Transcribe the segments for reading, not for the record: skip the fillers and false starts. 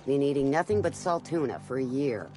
Been eating nothing but salt tuna for a year.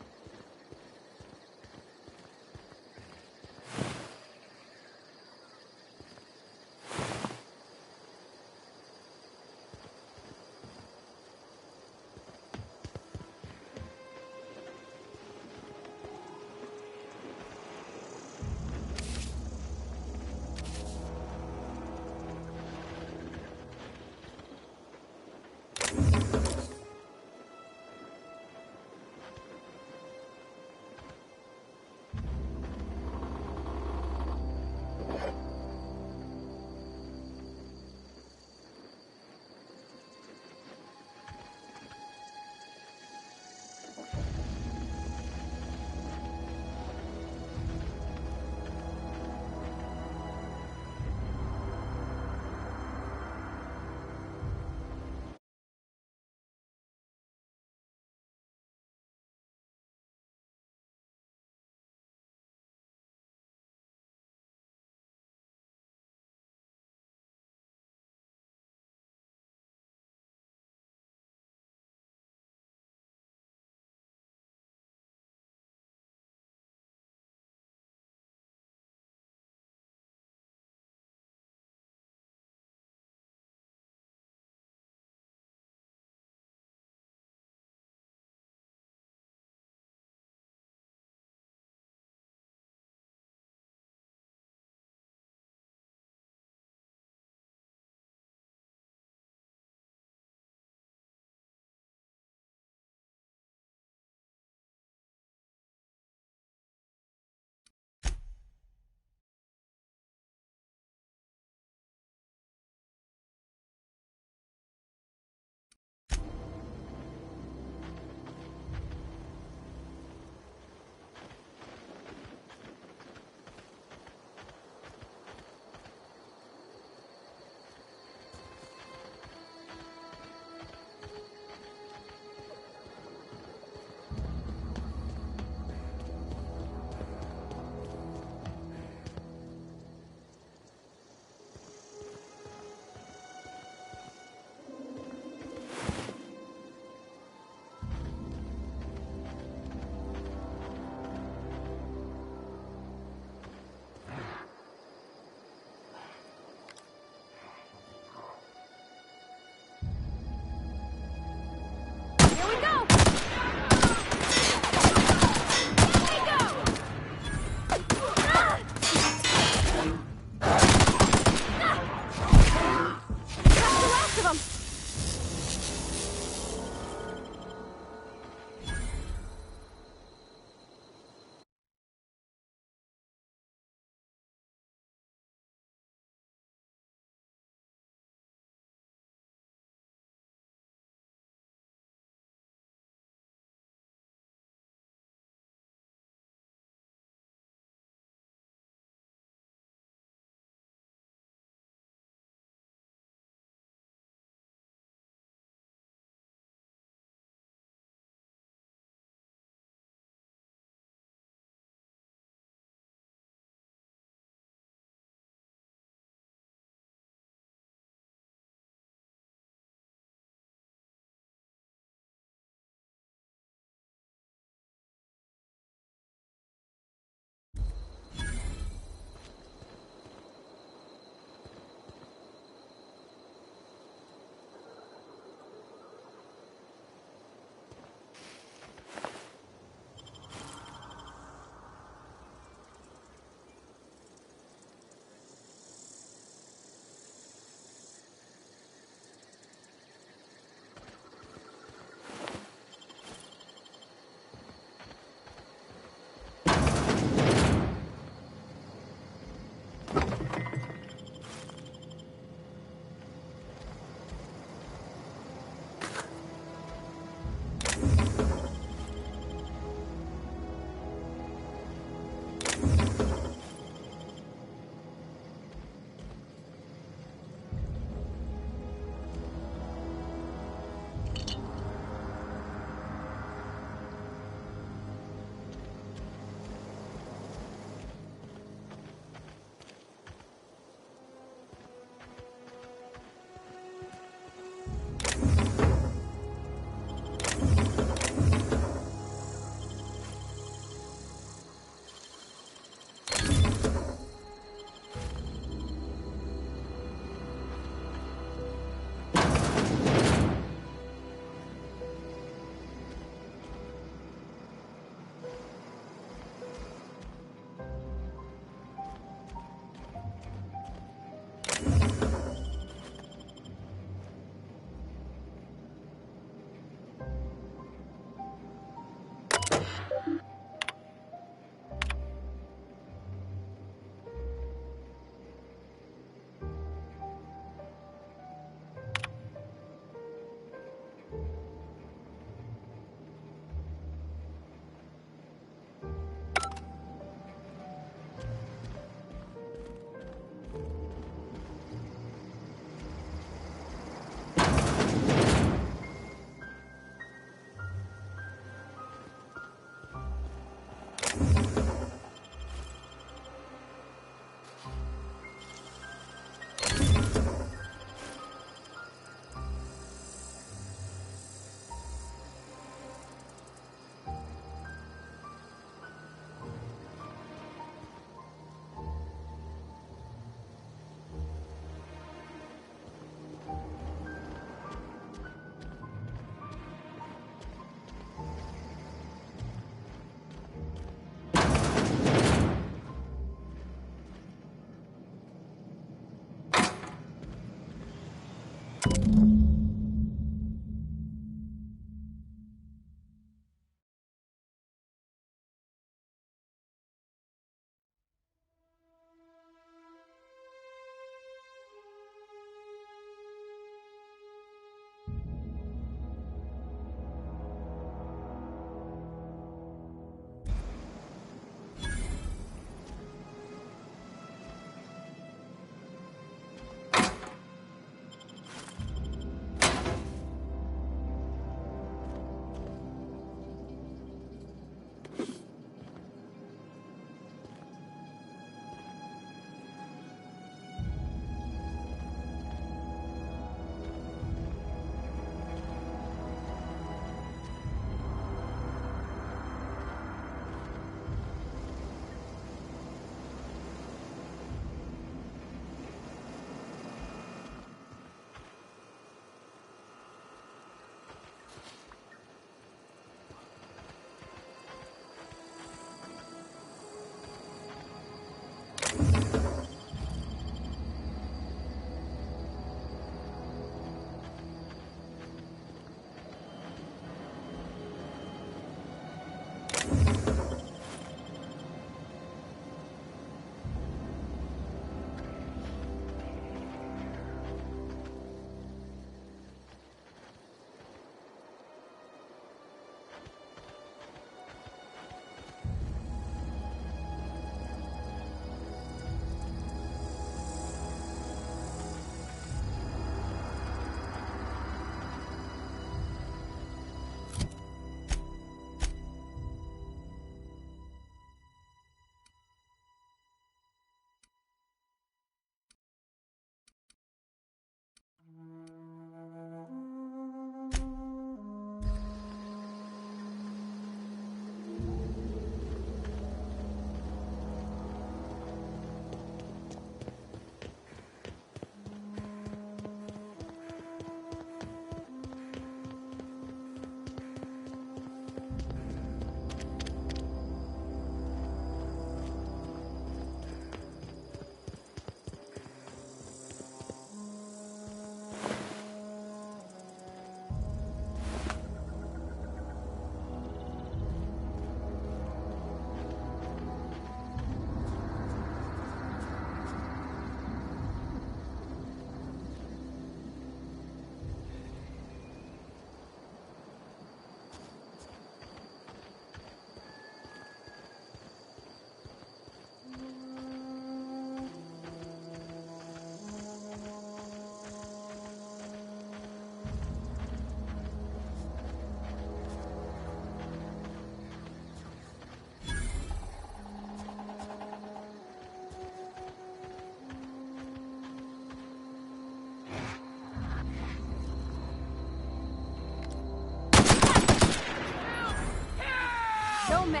No man.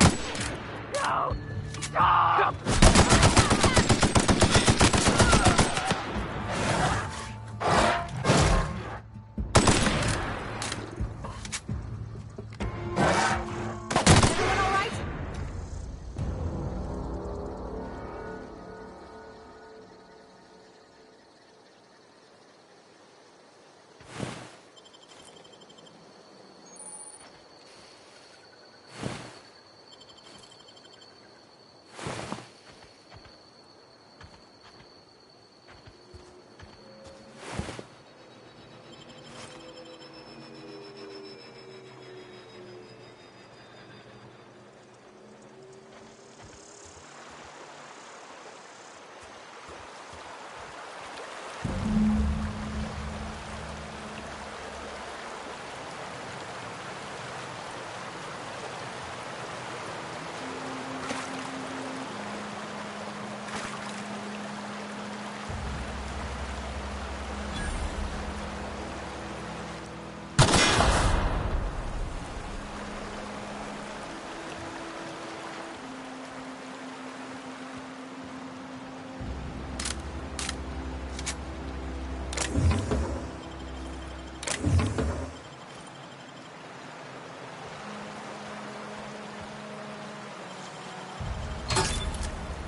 No! Stop! Everyone all right?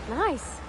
Nice.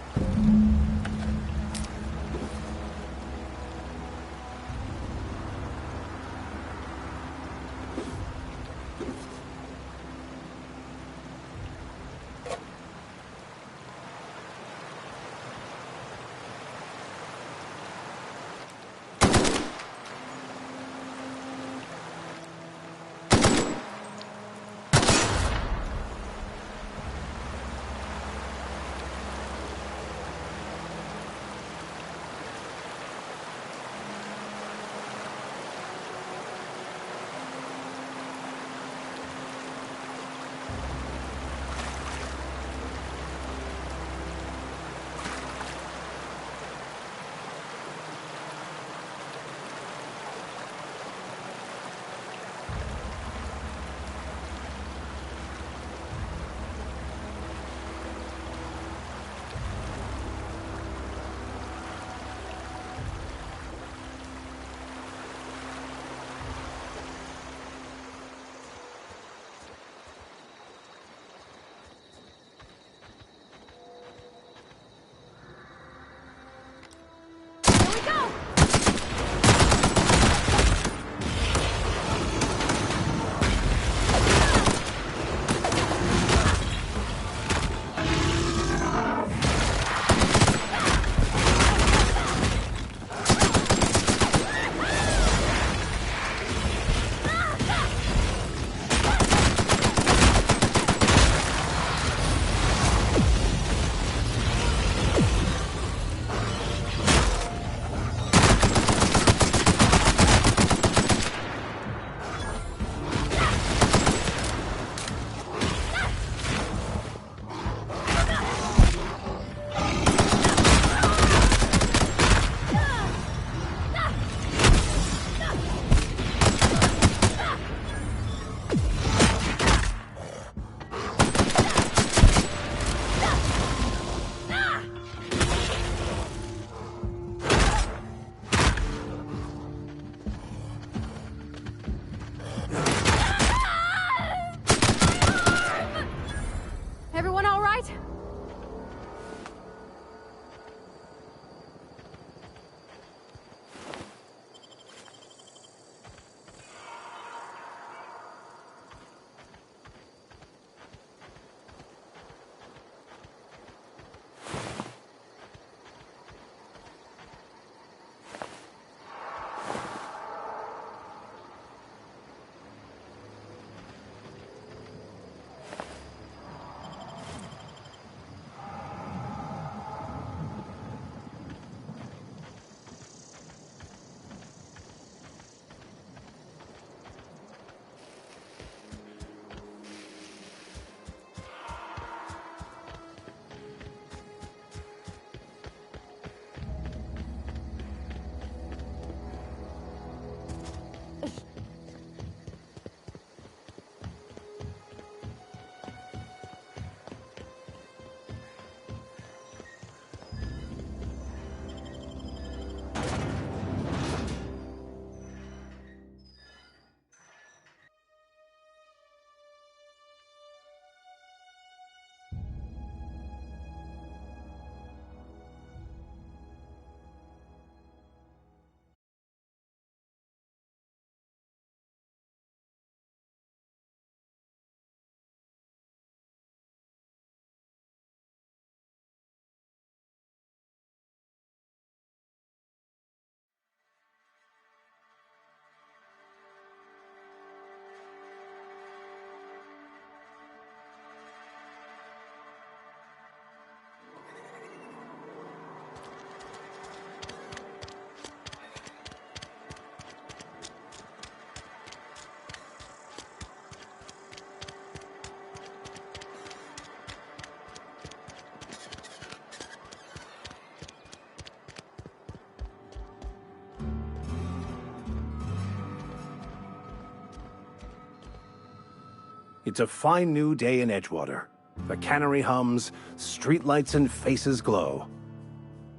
It's a fine new day in Edgewater. The cannery hums, streetlights and faces glow.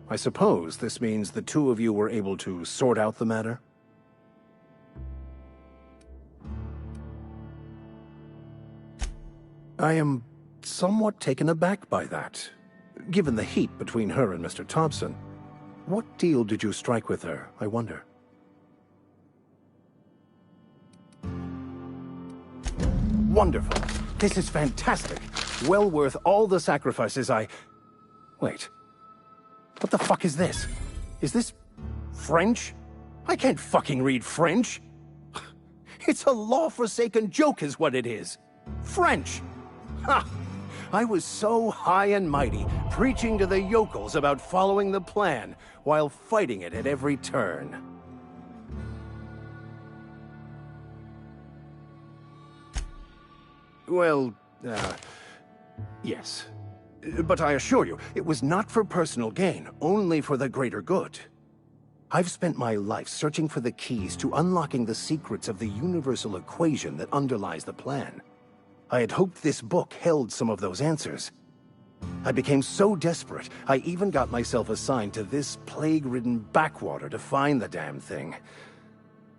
I suppose this means the two of you were able to sort out the matter? I am somewhat taken aback by that. Given the heat between her and Mr. Thompson, what deal did you strike with her, I wonder? Wonderful. This is fantastic. Well worth all the sacrifices I... Wait. What the fuck is this? Is this... French? I can't fucking read French. It's a law-forsaken joke is what it is. French! Ha! I was so high and mighty, preaching to the yokels about following the plan, while fighting it at every turn. Well, yes. But I assure you, it was not for personal gain, only for the greater good. I've spent my life searching for the keys to unlocking the secrets of the universal equation that underlies the plan. I had hoped this book held some of those answers. I became so desperate, I even got myself assigned to this plague-ridden backwater to find the damn thing.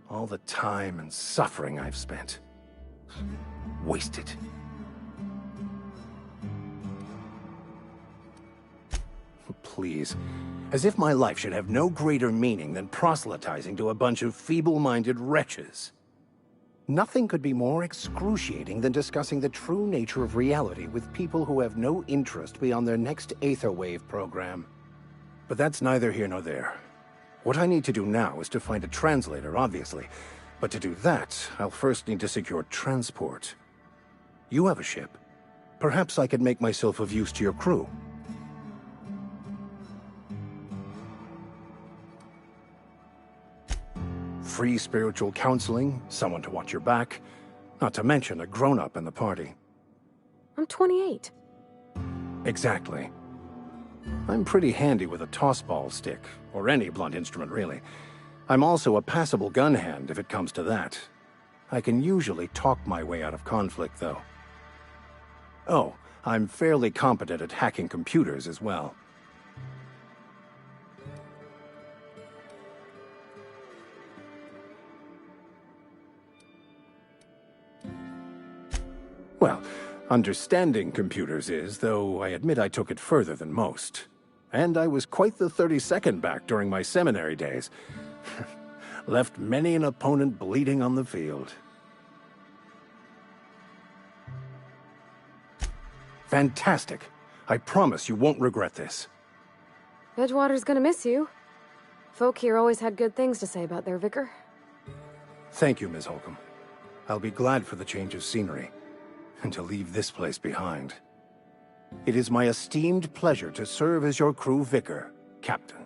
All the time and suffering I've spent. Wasted. Please. As if my life should have no greater meaning than proselytizing to a bunch of feeble-minded wretches. Nothing could be more excruciating than discussing the true nature of reality with people who have no interest beyond their next Aetherwave program. But that's neither here nor there. What I need to do now is to find a translator, obviously. But to do that, I'll first need to secure transport. You have a ship. Perhaps I could make myself of use to your crew. Free spiritual counseling, someone to watch your back, not to mention a grown-up in the party. I'm 28. Exactly. I'm pretty handy with a tossball stick, or any blunt instrument, really. I'm also a passable gun hand, if it comes to that. I can usually talk my way out of conflict, though. Oh, I'm fairly competent at hacking computers as well. Well, understanding computers is, though I admit I took it further than most. And I was quite the 32nd back during my seminary days. Left many an opponent bleeding on the field. Fantastic. I promise you won't regret this. Edgewater's gonna miss you. Folk here always had good things to say about their vicar. Thank you, Ms. Holcomb. I'll be glad for the change of scenery. And to leave this place behind. It is my esteemed pleasure to serve as your crew vicar, Captain.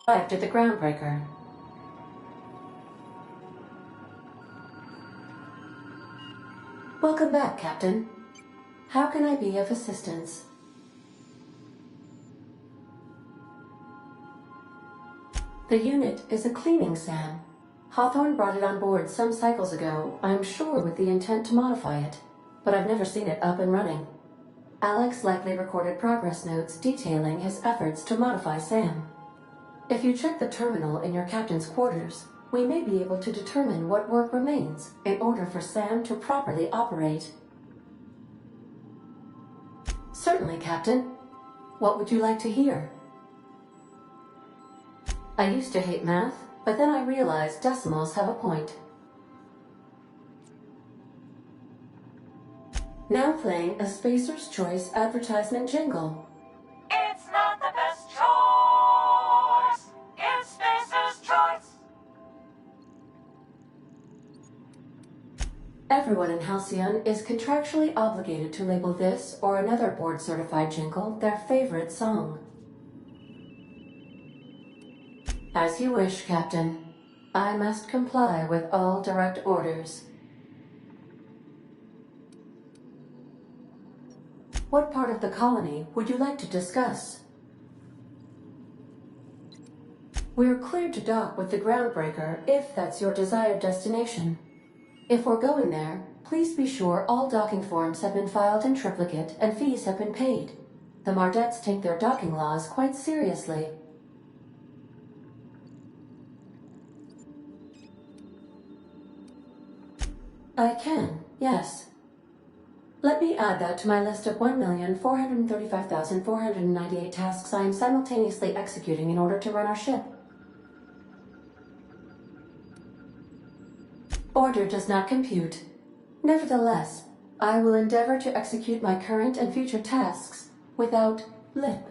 Arrived at the Groundbreaker. Welcome back, Captain. How can I be of assistance? The unit is a cleaning SAM. Hawthorne brought it on board some cycles ago, I'm sure with the intent to modify it, but I've never seen it up and running. Alex likely recorded progress notes detailing his efforts to modify SAM. If you check the terminal in your captain's quarters, we may be able to determine what work remains in order for SAM to properly operate. Certainly, Captain. What would you like to hear? I used to hate math, but then I realized decimals have a point. Now playing a Spacer's Choice advertisement jingle. It's not the best choice. It's Spacer's Choice. Everyone in Halcyon is contractually obligated to label this or another board-certified jingle their favorite song. As you wish, Captain. I must comply with all direct orders. What part of the colony would you like to discuss? We're cleared to dock with the Groundbreaker if that's your desired destination. If we're going there, please be sure all docking forms have been filed in triplicate and fees have been paid. The Mardettes take their docking laws quite seriously. I can, yes. Let me add that to my list of 1,435,498 tasks I am simultaneously executing in order to run our ship. Order does not compute. Nevertheless, I will endeavor to execute my current and future tasks without lip.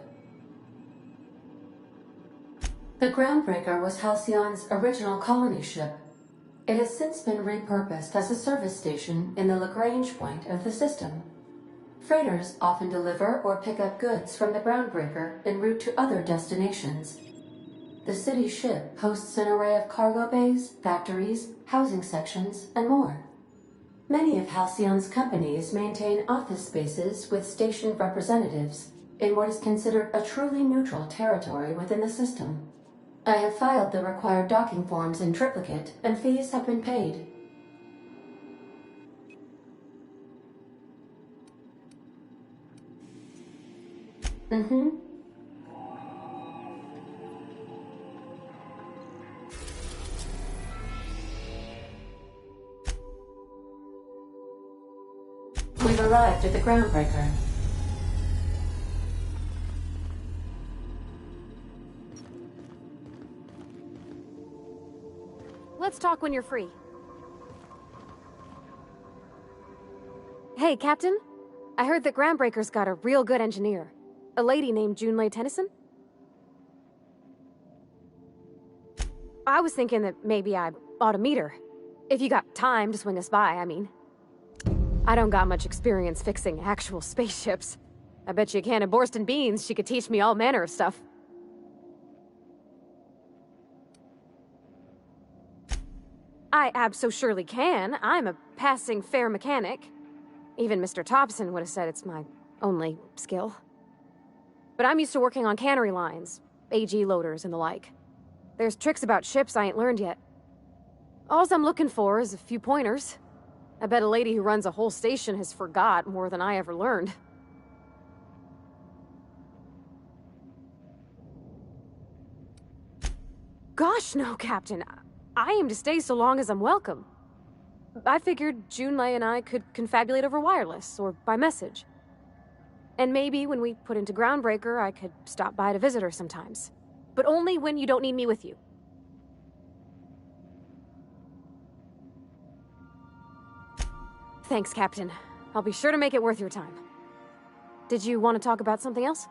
The Groundbreaker was Halcyon's original colony ship. It has since been repurposed as a service station in the Lagrange point of the system. Freighters often deliver or pick up goods from the Groundbreaker en route to other destinations. The city ship hosts an array of cargo bays, factories, housing sections, and more. Many of Halcyon's companies maintain office spaces with stationed representatives in what is considered a truly neutral territory within the system. I have filed the required docking forms in triplicate, and fees have been paid. We've arrived at the Groundbreaker. Let's talk when you're free. Hey, Captain. I heard that Groundbreaker's got a real good engineer. A lady named Junlei Tennyson? I was thinking that maybe I ought to meet her. If you got time to swing us by, I mean. I don't got much experience fixing actual spaceships. I bet you a can of Borston beans she could teach me all manner of stuff. I abso-surely can. I'm a passing fair mechanic. Even Mr. Thompson would have said it's my only skill. But I'm used to working on cannery lines, AG loaders and the like. There's tricks about ships I ain't learned yet. All I'm looking for is a few pointers. I bet a lady who runs a whole station has forgot more than I ever learned. Gosh, no, Captain. I aim to stay so long as I'm welcome. I figured Junlei and I could confabulate over wireless, or by message. And maybe when we put into Groundbreaker, I could stop by to visit her sometimes. But only when you don't need me with you. Thanks, Captain. I'll be sure to make it worth your time. Did you want to talk about something else?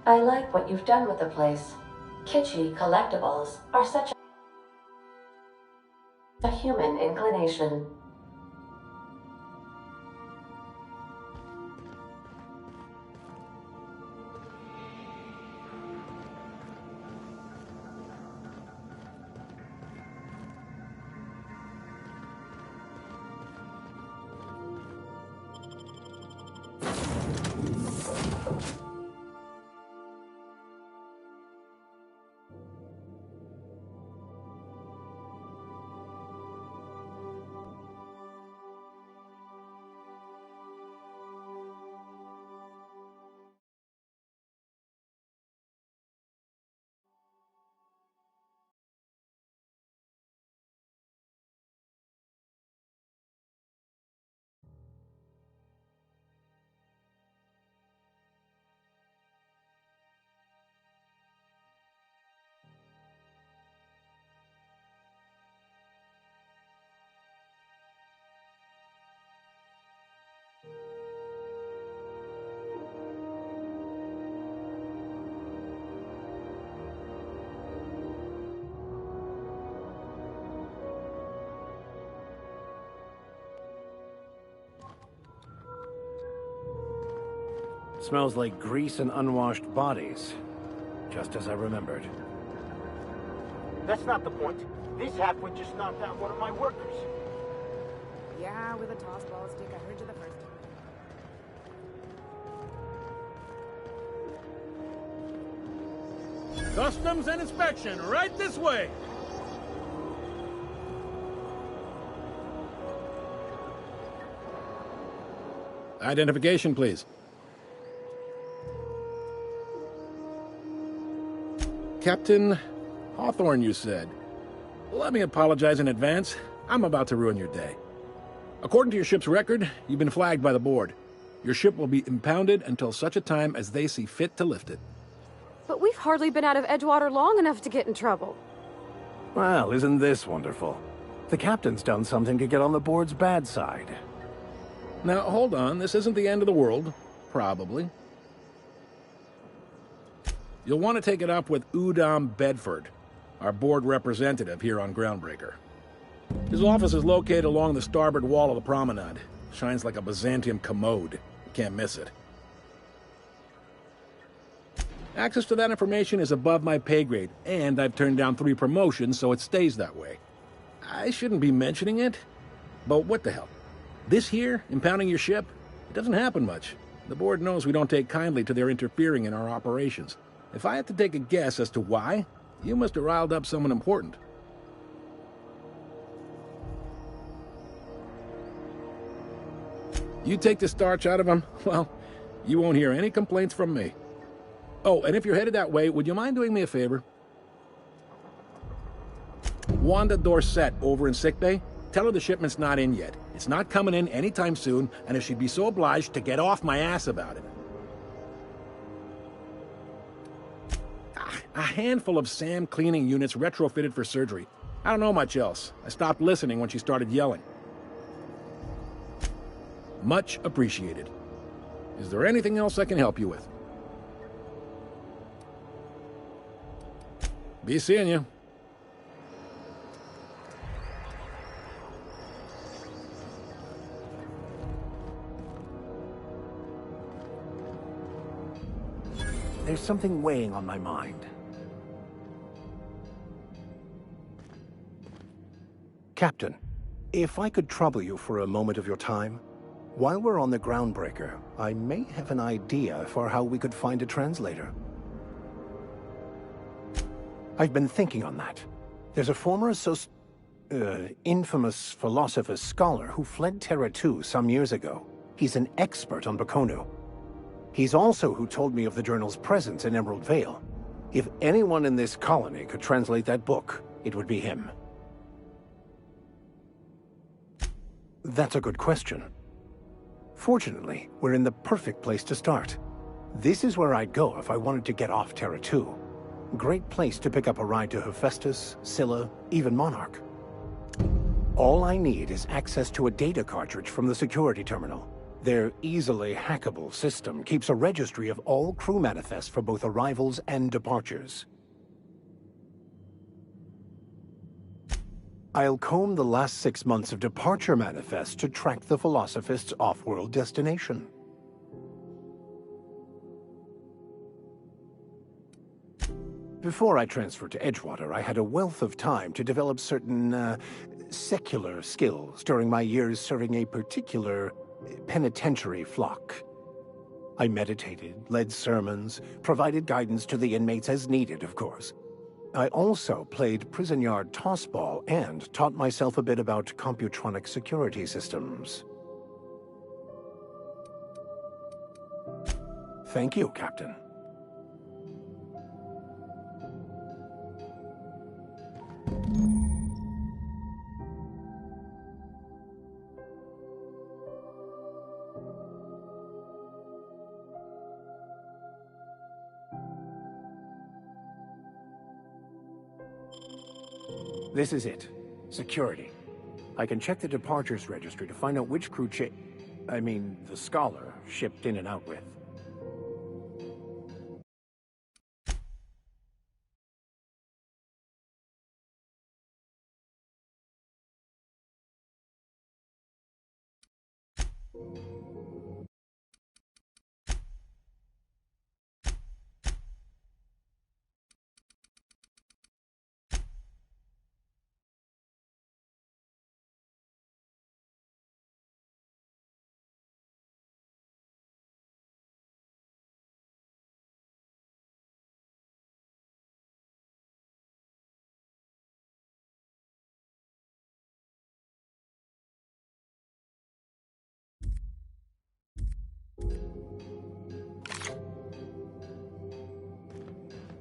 I like what you've done with the place. Kitschy collectibles are such a human inclination. Smells like grease and unwashed bodies. Just as I remembered. That's not the point. This halfwit just knocked out one of my workers. Yeah, with a toss ball stick. I heard you the first time. Customs and inspection, right this way! Identification, please. Captain Hawthorne, you said. Let me apologize in advance. I'm about to ruin your day. According to your ship's record, you've been flagged by the board. Your ship will be impounded until such a time as they see fit to lift it. But we've hardly been out of Edgewater long enough to get in trouble. Well, isn't this wonderful? The captain's done something to get on the board's bad side. Now, hold on. This isn't the end of the world. Probably. You'll want to take it up with Udom Bedford, our board representative here on Groundbreaker. His office is located along the starboard wall of the promenade. Shines like a Byzantium commode. You can't miss it. Access to that information is above my pay grade, and I've turned down 3 promotions, so it stays that way. I shouldn't be mentioning it, but what the hell? This here, impounding your ship, it doesn't happen much. The board knows we don't take kindly to their interfering in our operations. If I had to take a guess as to why, you must have riled up someone important. You take the starch out of him, well, you won't hear any complaints from me. Oh, and if you're headed that way, would you mind doing me a favor? Wanda Dorset over in sickbay, tell her the shipment's not in yet. It's not coming in anytime soon, and if she'd be so obliged to get off my ass about it. A handful of SAM cleaning units retrofitted for surgery. I don't know much else. I stopped listening when she started yelling. Much appreciated. Is there anything else I can help you with? Be seeing you. There's something weighing on my mind. Captain, if I could trouble you for a moment of your time, while we're on the Groundbreaker, I may have an idea for how we could find a translator. I've been thinking on that. There's a former infamous philosopher scholar who fled Terra 2 some years ago. He's an expert on Bakonu. He's also who told me of the journal's presence in Emerald Vale. If anyone in this colony could translate that book, it would be him. That's a good question. Fortunately, we're in the perfect place to start. This is where I'd go if I wanted to get off Terra 2. Great place to pick up a ride to Hephaestus, Scylla, even Monarch. All I need is access to a data cartridge from the security terminal. Their easily hackable system keeps a registry of all crew manifests for both arrivals and departures. I'll comb the last 6 months of departure manifests to track the Philosophist's off-world destination. Before I transferred to Edgewater, I had a wealth of time to develop certain, secular skills during my years serving a particular penitentiary flock. I meditated, led sermons, provided guidance to the inmates as needed, of course. I also played prison yard tossball and taught myself a bit about computronic security systems. Thank you, Captain. This is it. Security. I can check the departures registry to find out which crew the Scholar shipped in and out with.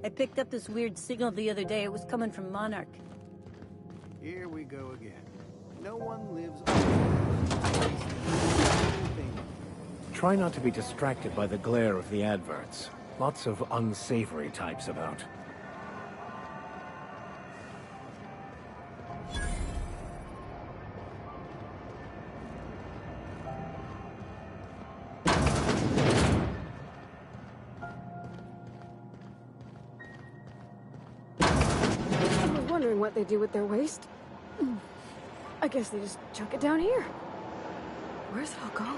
I picked up this weird signal the other day. It was coming from Monarch. Here we go again. No one lives. Try not to be distracted by the glare of the adverts. Lots of unsavory types about. What they do with their waste? I guess they just chuck it down here. Where's it all go?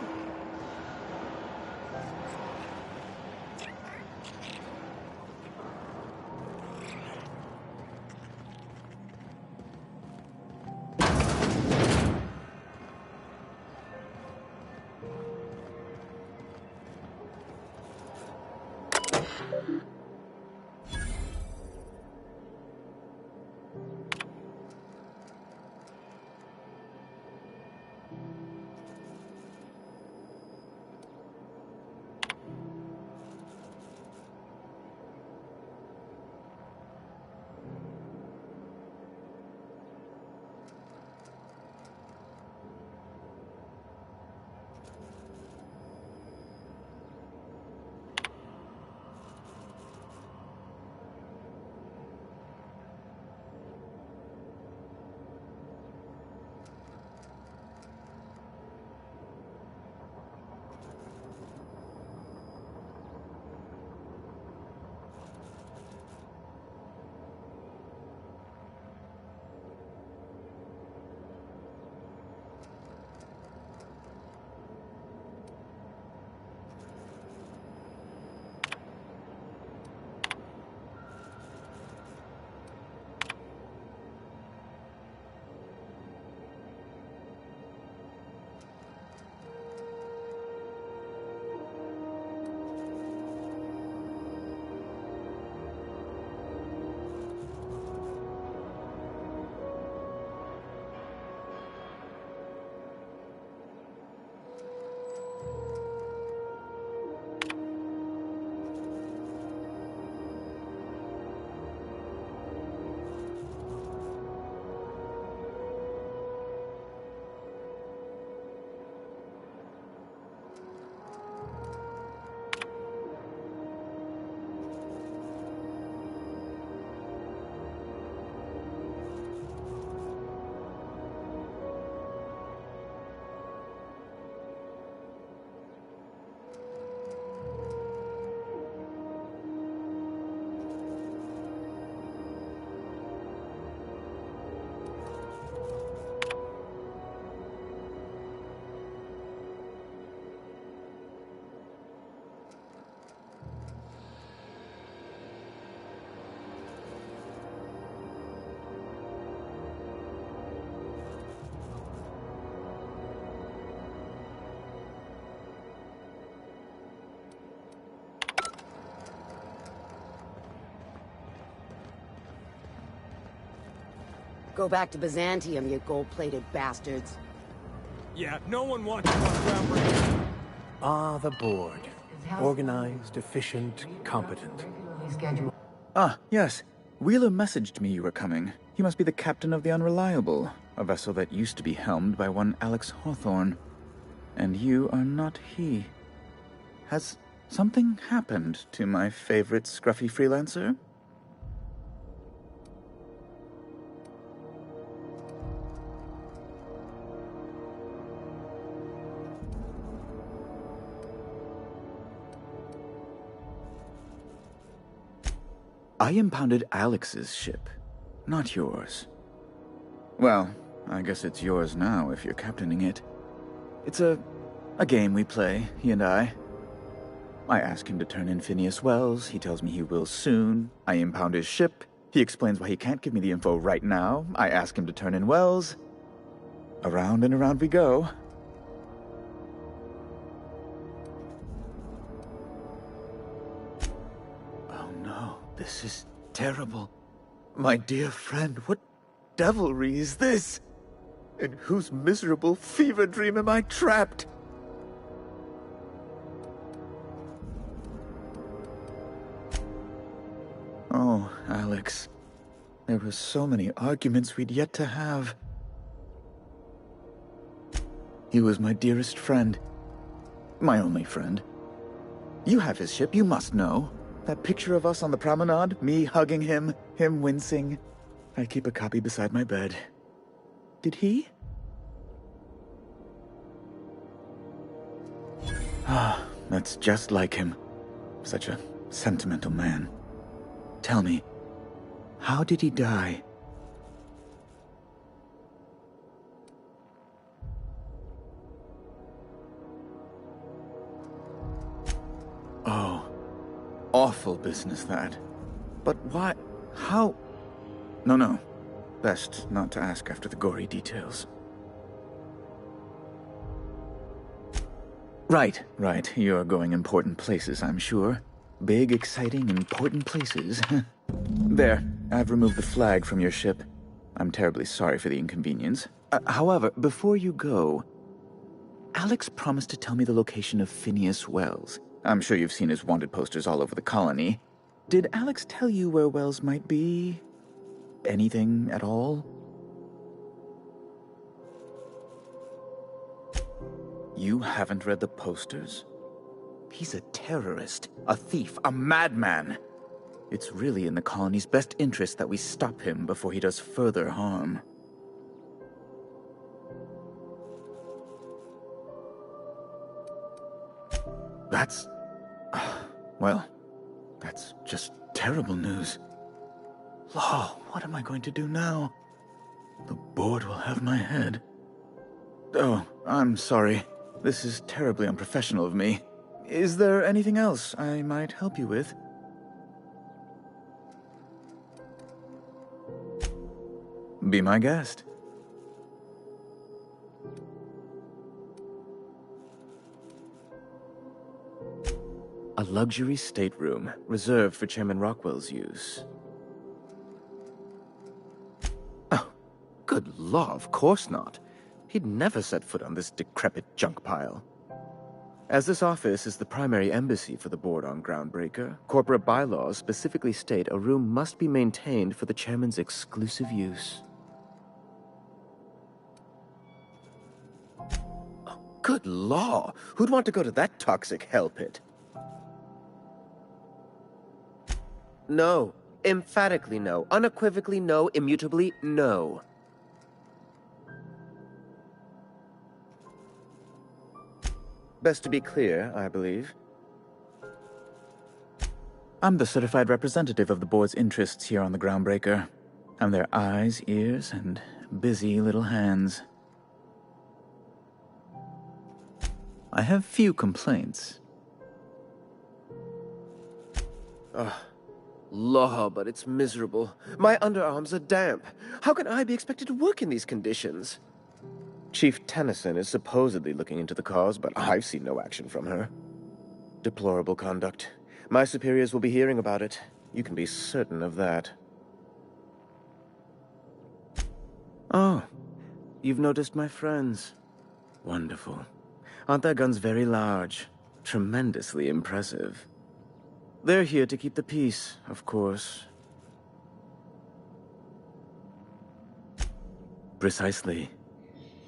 Go back to Byzantium, you gold-plated bastards. Yeah, no one wants you on Groundbreaker. Ah, the board. Organized, efficient, competent. Ah, yes. Wheeler messaged me you were coming. He must be the captain of the Unreliable, a vessel that used to be helmed by one Alex Hawthorne. And you are not he. Has something happened to my favorite scruffy freelancer? I impounded Alex's ship, not yours. Well, I guess it's yours now if you're captaining it. It's a game we play, he and I. I ask him to turn in Phineas Wells, he tells me he will soon. I impound his ship, he explains why he can't give me the info right now. I ask him to turn in Wells. Around and around we go. Oh no, this is terrible. My dear friend, what devilry is this? In whose miserable fever dream am I trapped? Oh, Alex. There were so many arguments we'd yet to have. He was my dearest friend. My only friend. You have his ship, you must know. That picture of us on the promenade, me hugging him, him wincing. I keep a copy beside my bed. Did he? Ah, that's just like him. Such a sentimental man. Tell me, how did he die? Oh, awful business that. But why? How? No. Best not to ask after the gory details. Right. You're going important places, I'm sure. Big, exciting, important places. There, I've removed the flag from your ship. I'm terribly sorry for the inconvenience. However, before you go, Alex promised to tell me the location of Phineas Wells. I'm sure you've seen his wanted posters all over the colony. Did Alex tell you where Wells might be? Anything at all? You haven't read the posters? He's a terrorist, a thief, a madman. It's really in the colony's best interest that we stop him before he does further harm. That's... well, that's just terrible news. Law, what am I going to do now? The board will have my head. Oh, I'm sorry. This is terribly unprofessional of me. Is there anything else I might help you with? Be my guest. A luxury stateroom reserved for Chairman Rockwell's use. Oh, good law, of course not. He'd never set foot on this decrepit junk pile. As this office is the primary embassy for the board on Groundbreaker, corporate bylaws specifically state a room must be maintained for the chairman's exclusive use. Oh, good law! Who'd want to go to that toxic hell pit? No. Emphatically no. Unequivocally no. Immutably no. Best to be clear, I believe. I'm the certified representative of the board's interests here on the Groundbreaker. I'm their eyes, ears, and busy little hands. I have few complaints. Ugh. Law, but it's miserable. My underarms are damp. How can I be expected to work in these conditions? Chief Tennyson is supposedly looking into the cause, but I've seen no action from her. Deplorable conduct. My superiors will be hearing about it. You can be certain of that. Oh, you've noticed my friends. Wonderful. Aren't their guns very large? Tremendously impressive. They're here to keep the peace, of course. Precisely.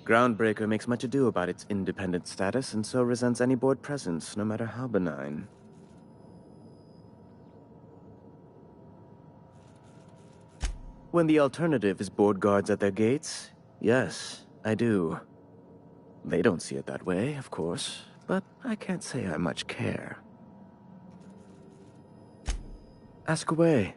Groundbreaker makes much ado about its independent status, and so resents any board presence, no matter how benign. When the alternative is board guards at their gates, yes, I do. They don't see it that way, of course, but I can't say I much care. Ask away.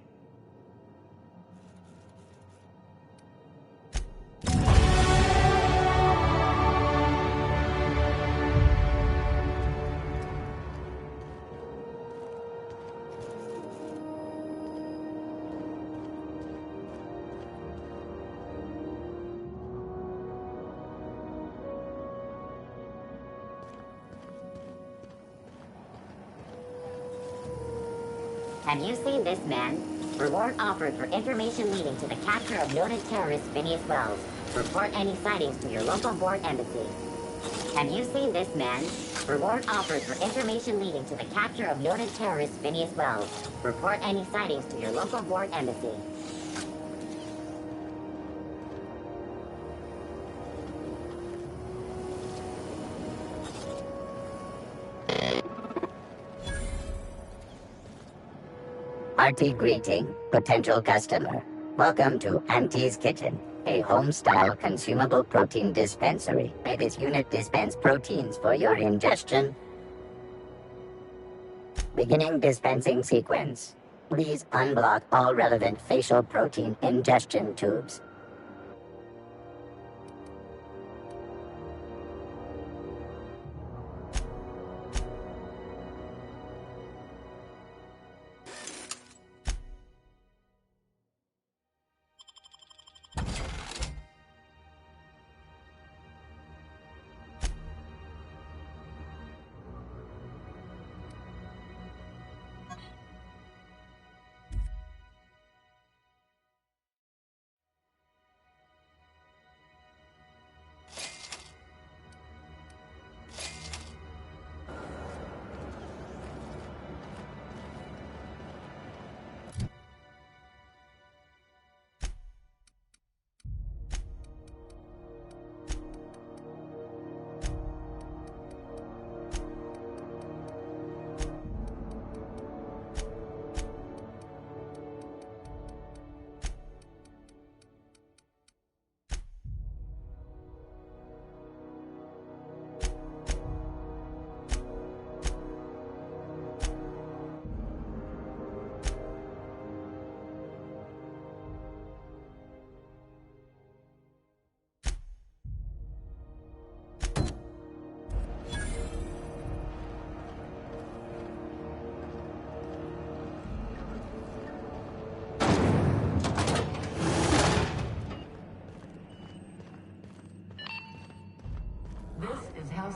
Have you seen this man? Reward offered for information leading to the capture of noted terrorist Phineas Wells. Report any sightings to your local board embassy. Have you seen this man? Reward offered for information leading to the capture of noted terrorist Phineas Wells. Report any sightings to your local board embassy. Hearty greeting, potential customer. Welcome to Auntie's Kitchen, a home-style consumable protein dispensary. May this unit dispense proteins for your ingestion. Beginning dispensing sequence. Please unblock all relevant facial protein ingestion tubes.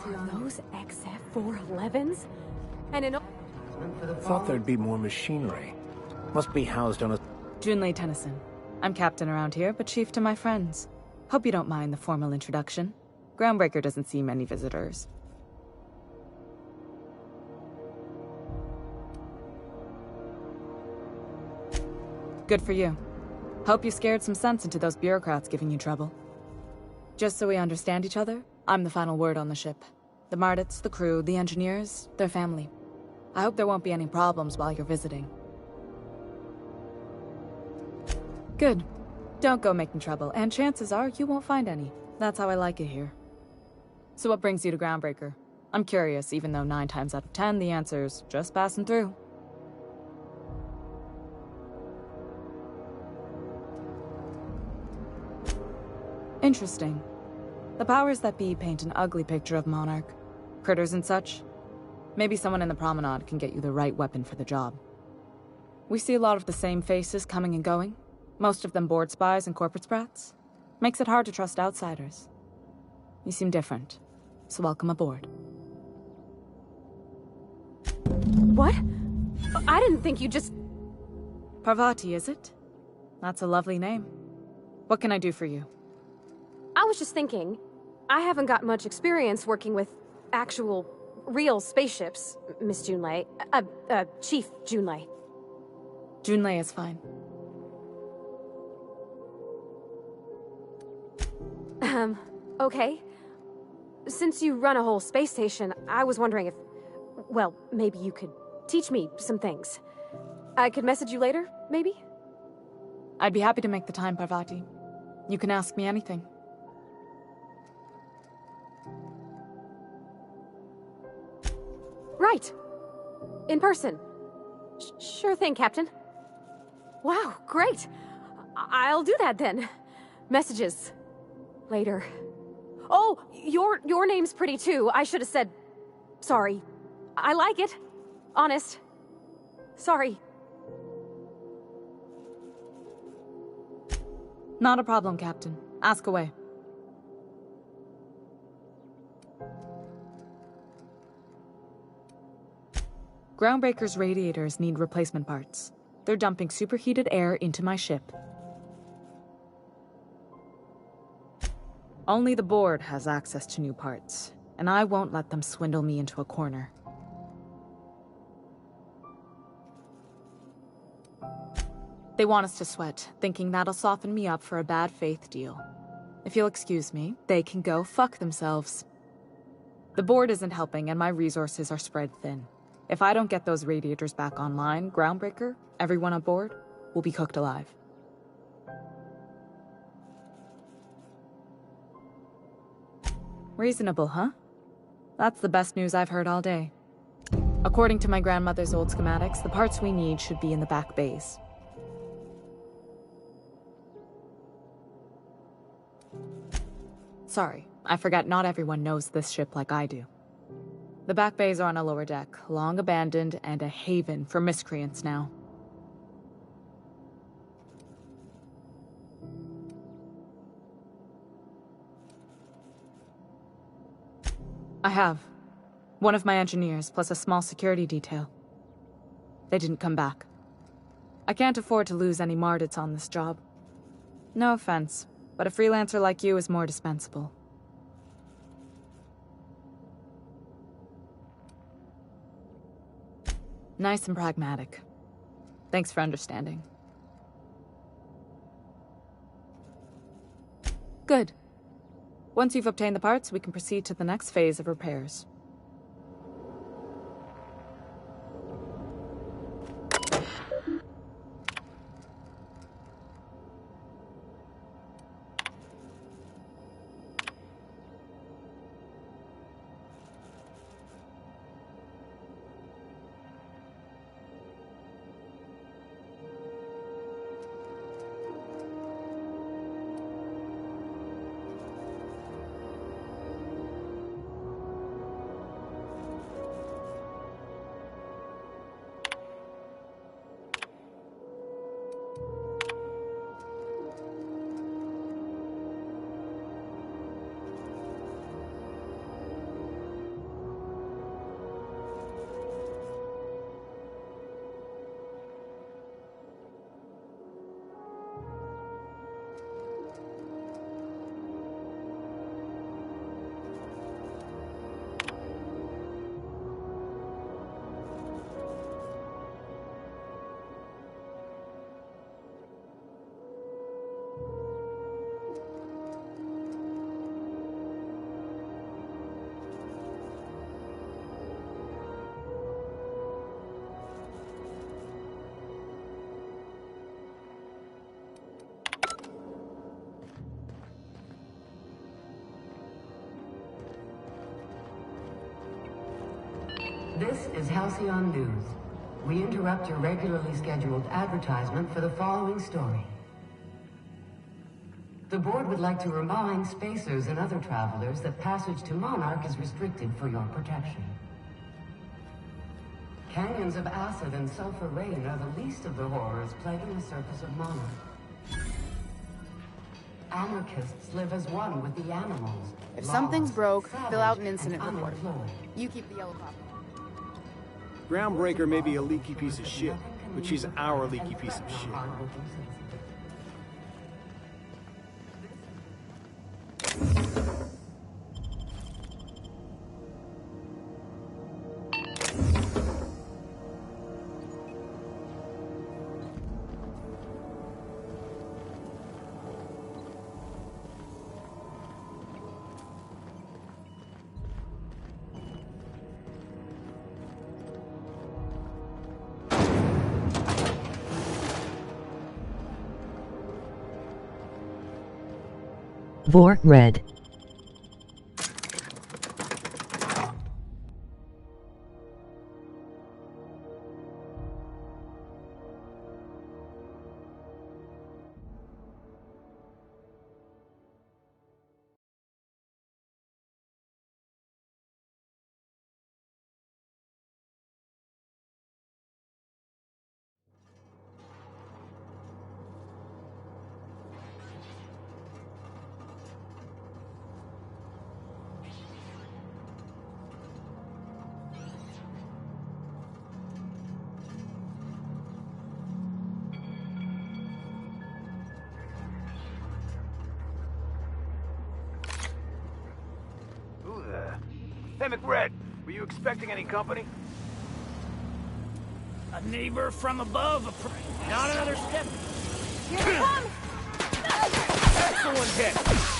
Are those XF-411s? And in Thought there'd be more machinery. Must be housed on a... Junlei Tennyson. I'm captain around here, but chief to my friends. Hope you don't mind the formal introduction. Groundbreaker doesn't see many visitors. Good for you. Hope you scared some sense into those bureaucrats giving you trouble. Just so we understand each other, I'm the final word on the ship. The Mardits, the crew, the engineers, their family. I hope there won't be any problems while you're visiting. Good. Don't go making trouble, and chances are you won't find any. That's how I like it here. So what brings you to Groundbreaker? I'm curious, even though 9 times out of 10 the answer's just passing through. Interesting. The powers that be paint an ugly picture of Monarch. Critters and such. Maybe someone in the promenade can get you the right weapon for the job. We see a lot of the same faces coming and going. Most of them board spies and corporate sprats. Makes it hard to trust outsiders. You seem different, so welcome aboard. What? I didn't think you just... Parvati, is it? That's a lovely name. What can I do for you? was just thinking, I haven't got much experience working with actual, real spaceships, Miss Junlei. Chief Junlei. Junlei is fine. Okay. Since you run a whole space station, I was wondering if... Well, maybe you could teach me some things. I could message you later, maybe? I'd be happy to make the time, Parvati. You can ask me anything. Right. In person. Sure thing, Captain. Wow, great. I'll do that then. Messages. Later. Oh, your name's pretty too. I should have said... Sorry. I like it. Honest. Sorry. Not a problem, Captain. Ask away. Groundbreaker's radiators need replacement parts. They're dumping superheated air into my ship. Only the board has access to new parts, and I won't let them swindle me into a corner. They want us to sweat, thinking that'll soften me up for a bad faith deal. If you'll excuse me, they can go fuck themselves. The board isn't helping, and my resources are spread thin. If I don't get those radiators back online, Groundbreaker, everyone aboard, will be cooked alive. Reasonable, huh? That's the best news I've heard all day. According to my grandmother's old schematics, the parts we need should be in the back bays. Sorry, I forgot not everyone knows this ship like I do. The back bays are on a lower deck, long abandoned and a haven for miscreants now. I have. One of my engineers, plus a small security detail. They didn't come back. I can't afford to lose any Mardits on this job. No offense, but a freelancer like you is more dispensable. Nice and pragmatic. Thanks for understanding. Good. Once you've obtained the parts, we can proceed to the next phase of repairs. This is Halcyon News. We interrupt your regularly scheduled advertisement for the following story. The board would like to remind spacers and other travelers that passage to Monarch is restricted for your protection. Canyons of acid and sulfur rain are the least of the horrors plaguing the surface of Monarch. Anarchists live as one with the animals. If something's broke, fill out an incident report. You keep the yellow copy. Groundbreaker may be a leaky piece of shit, but she's our leaky piece of shit. Vor Red. Who the? Hey, McRed, were you expecting any company? A neighbor from above. Not another step. Here they come! Excellent hit!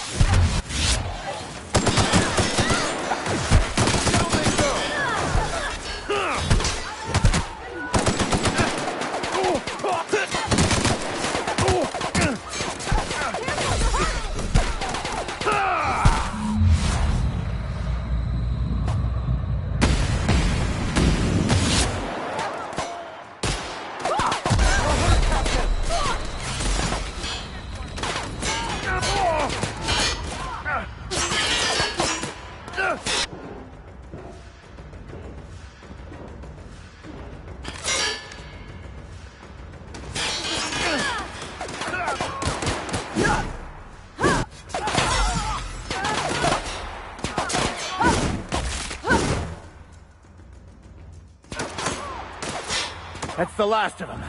That's the last of them.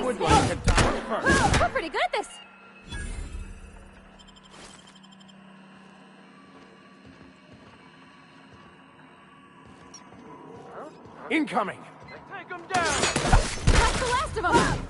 Would like to die first. We're pretty good at this. Incoming! Take him down! That's the last of them!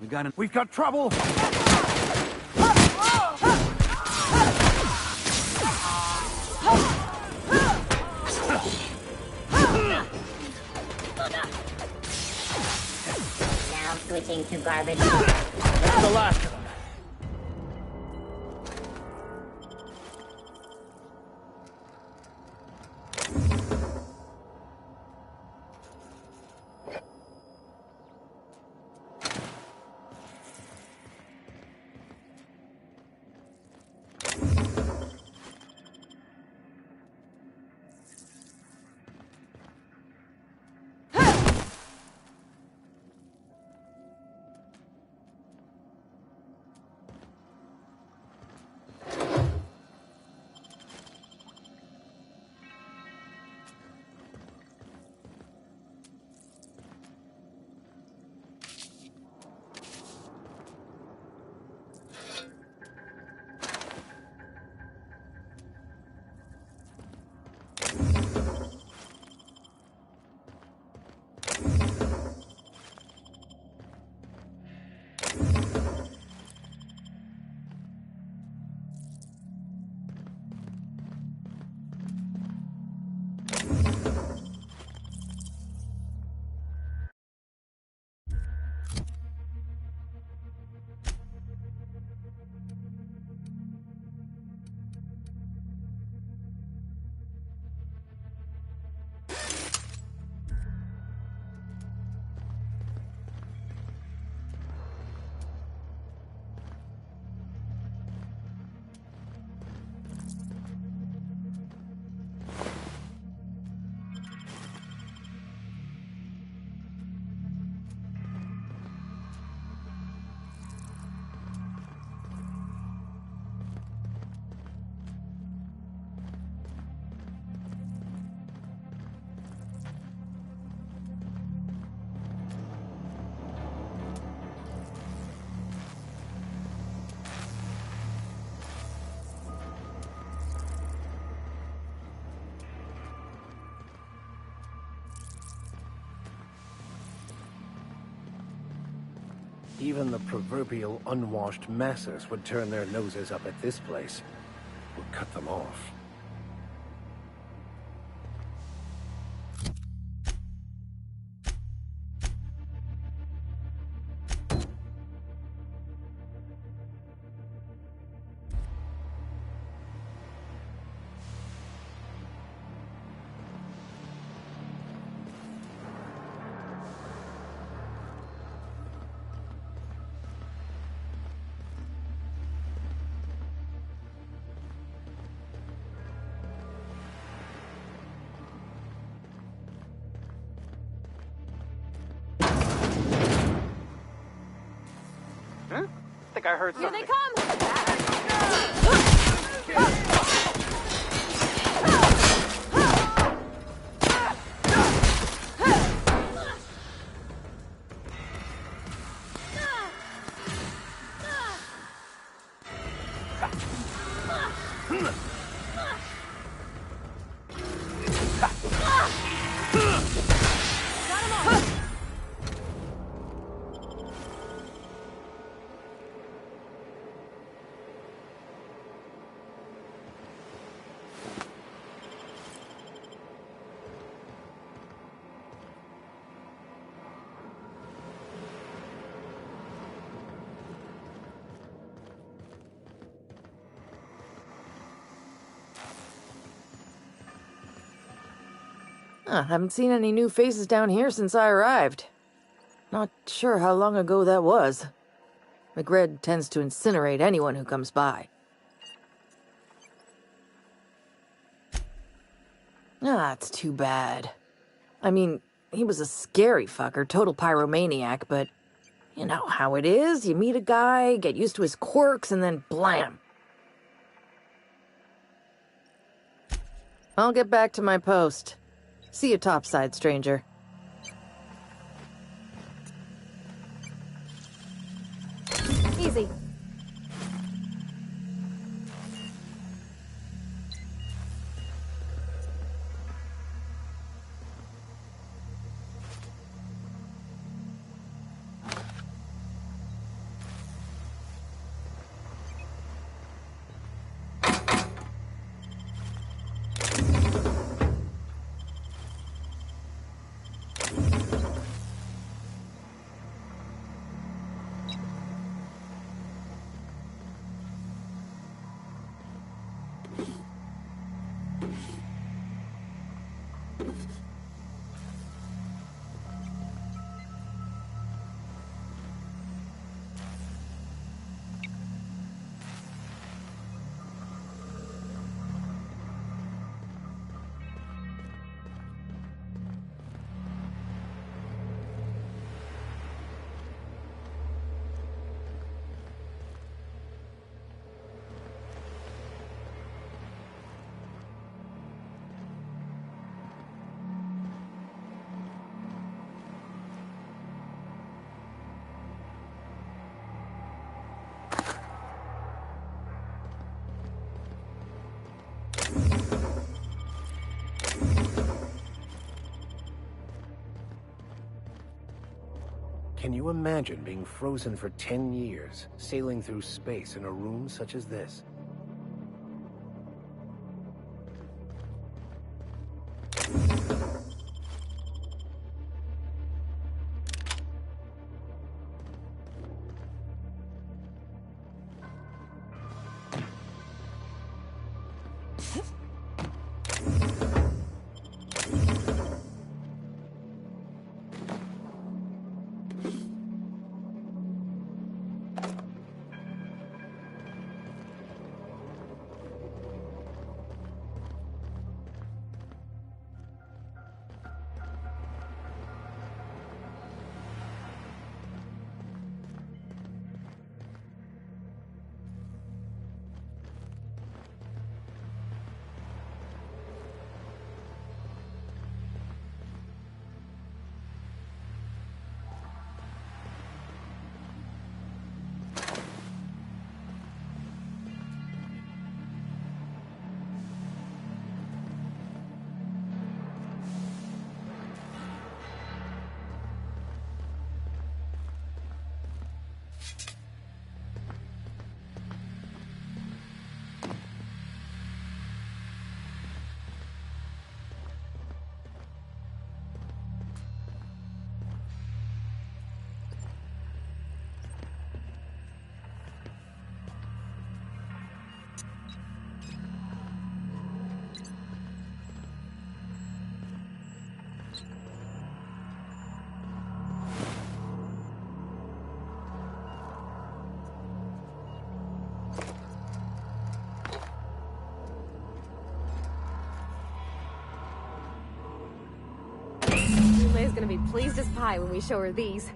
forward. We've got trouble! Now switching to garbage. That's the last of them. Even the proverbial unwashed masses would turn their noses up at this place. We'll cut them off. I think I heard something. Here they come! Haven't seen any new faces down here since I arrived. Not sure how long ago that was. McRed tends to incinerate anyone who comes by. It's too bad. I mean, he was a scary fucker, total pyromaniac, but you know how it is. You meet a guy, get used to his quirks, and then blam. I'll get back to my post. See you topside, stranger. Easy. Can you imagine being frozen for 10 years, sailing through space in a room such as this? Lay's gonna be pleased as pie when we show her these.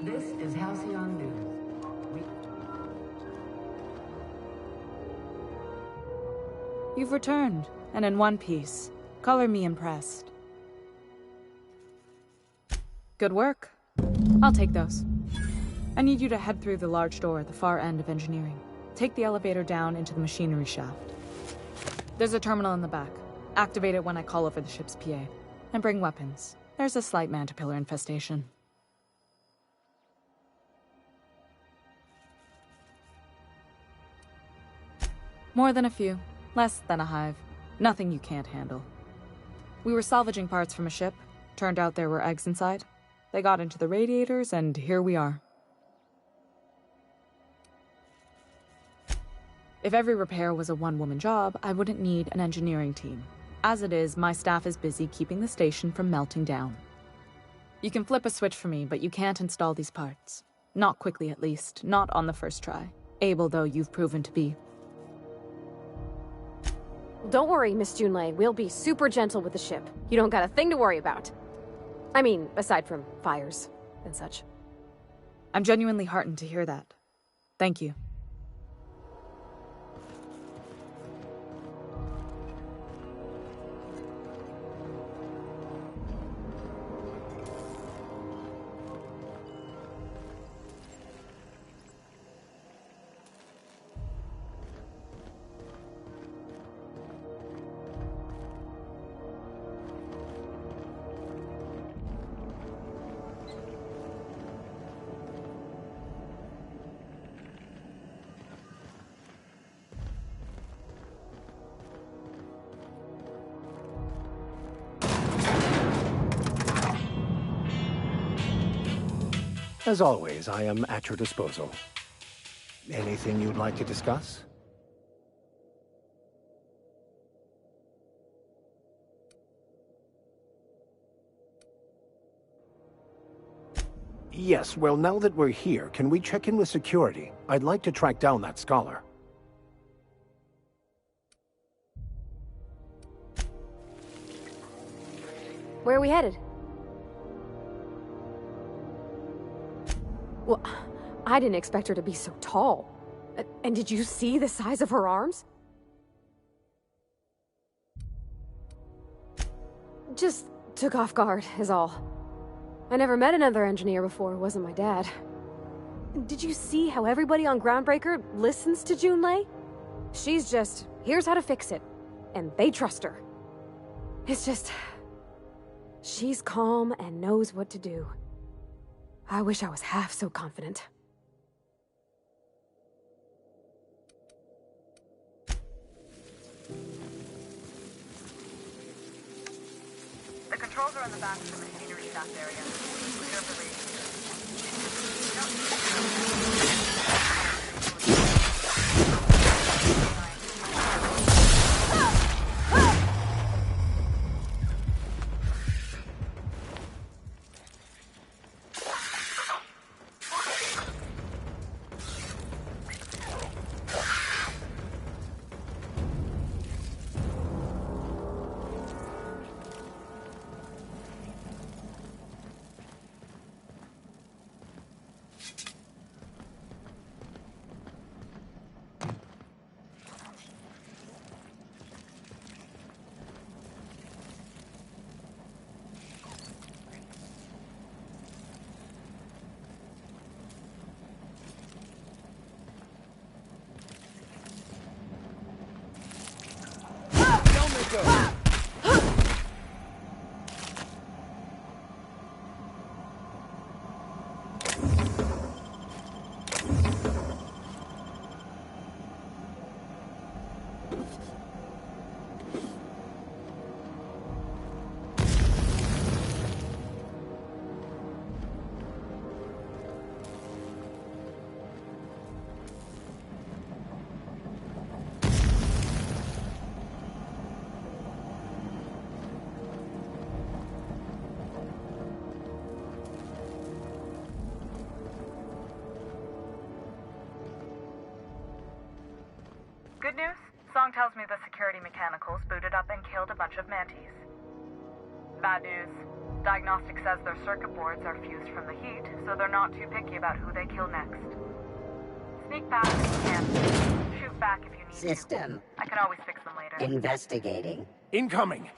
This is Halcyon News. You've returned, and in one piece. Color me impressed. Good work. I'll take those. I need you to head through the large door at the far end of engineering. Take the elevator down into the machinery shaft. There's a terminal in the back. Activate it when I call over the ship's PA. And bring weapons. There's a slight Mantipillar infestation. More than a few. Less than a hive. Nothing you can't handle. We were salvaging parts from a ship. Turned out there were eggs inside. They got into the radiators, and here we are. If every repair was a one-woman job, I wouldn't need an engineering team. As it is, my staff is busy keeping the station from melting down. You can flip a switch for me, but you can't install these parts. Not quickly, at least. Not on the first try. Able, though, you've proven to be. Don't worry, Miss Junlei. We'll be super gentle with the ship. You don't got a thing to worry about. I mean, aside from fires and such. I'm genuinely heartened to hear that. Thank you. As always, I am at your disposal. Anything you'd like to discuss? Yes, well, now that we're here, can we check in with security? I'd like to track down that scholar. Where are we headed? Well, I didn't expect her to be so tall. And did you see the size of her arms? Just took off guard, is all. I never met another engineer before, it wasn't my dad. Did you see how everybody on Groundbreaker listens to Junlei? She's just, here's how to fix it. And they trust her. It's just... she's calm and knows what to do. I wish I was half so confident. The controls are in the back of the machinery shaft area. Clear for Good news? Song tells me the security mechanicals booted up and killed a bunch of mantis. Bad news. Diagnostic says their circuit boards are fused from the heat, so they're not too picky about who they kill next. Sneak past if you can. Shoot back if you need System. to. I can always fix them later. Investigating. Incoming!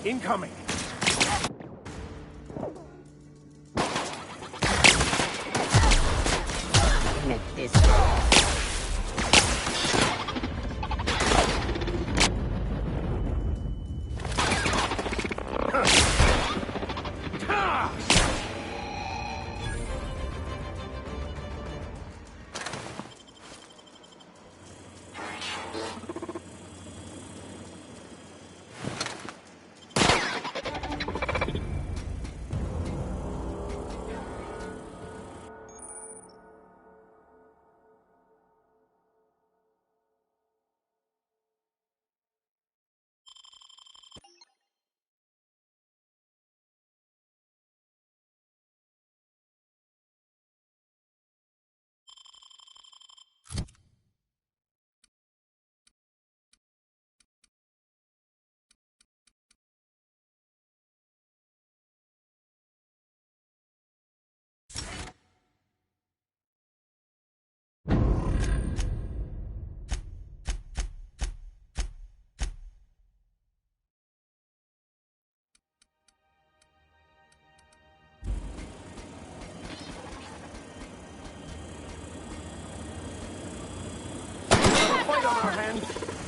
Incoming! Make this.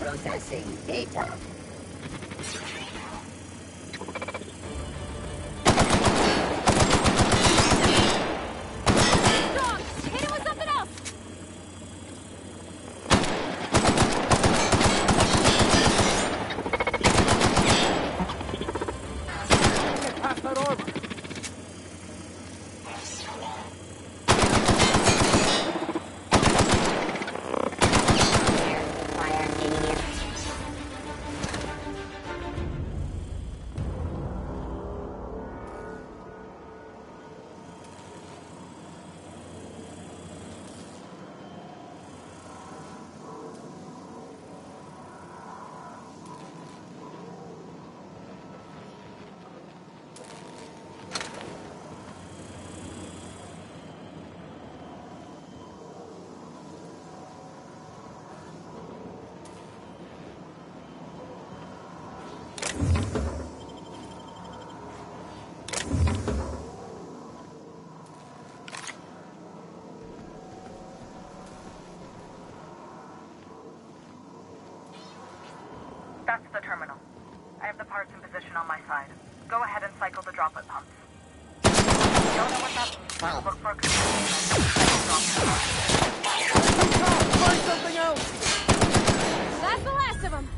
Processing data. Hit him with something else! Pass that over! That's the terminal. I have the parts in position on my side. Go ahead and cycle the droplet pumps. Don't know what that means. Look for a Find something else! That's the last of them!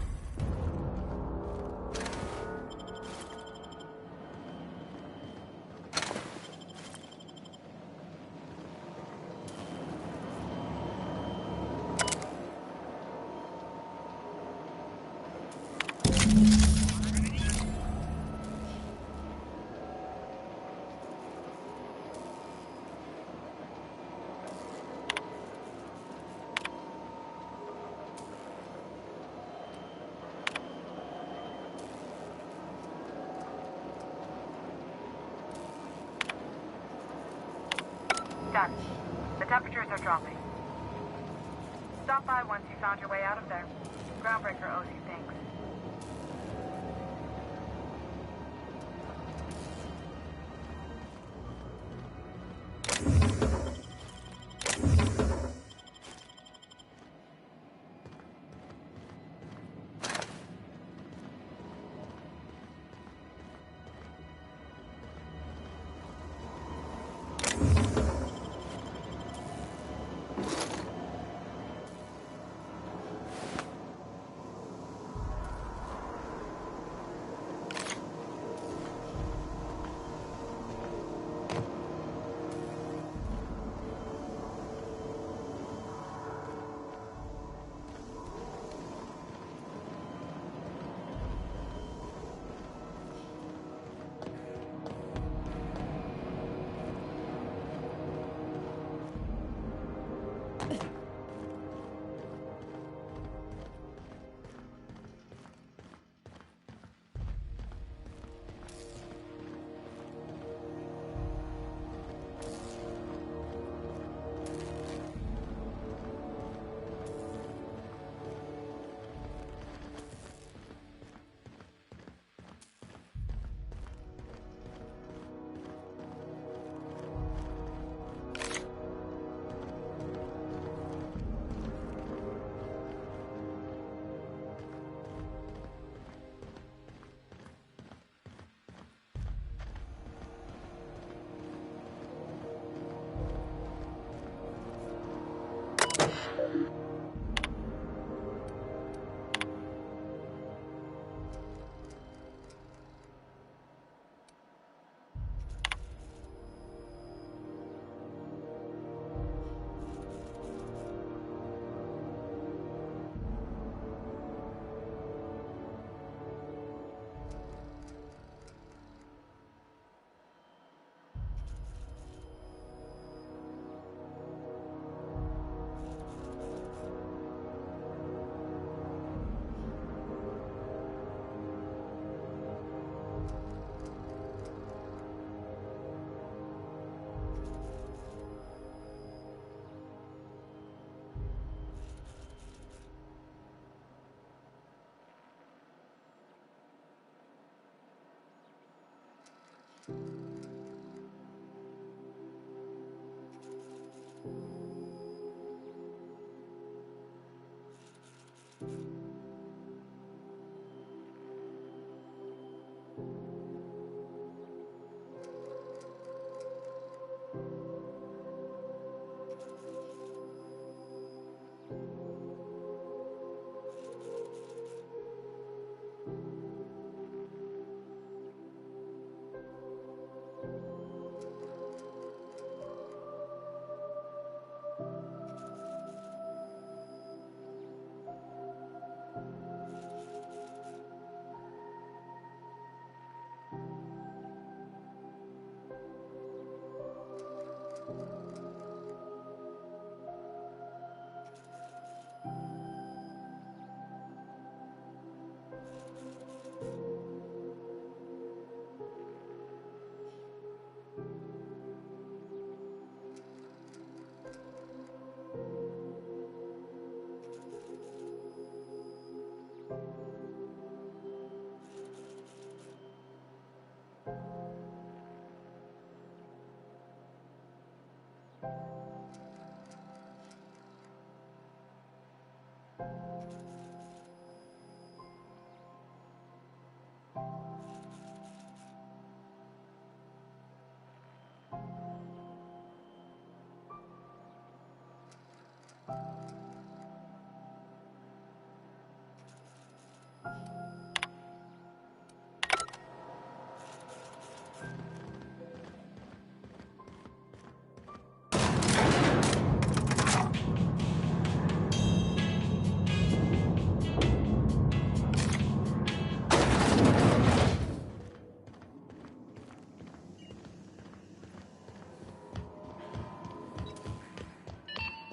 Done. The temperatures are dropping. Stop by once you found your way out of there. Groundbreaker owes you thanks.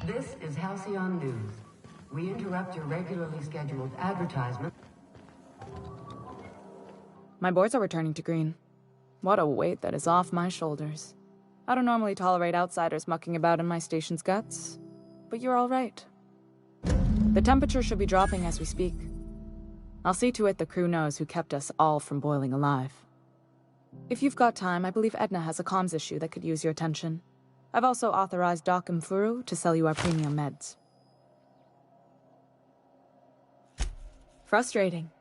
This is Halcyon News. We interrupt your regularly scheduled advertisement. My boards are returning to green. What a weight that is off my shoulders. I don't normally tolerate outsiders mucking about in my station's guts, but you're all right. The temperature should be dropping as we speak. I'll see to it the crew knows who kept us all from boiling alive. If you've got time, I believe Edna has a comms issue that could use your attention. I've also authorized Doc Mfuru to sell you our premium meds. Frustrating.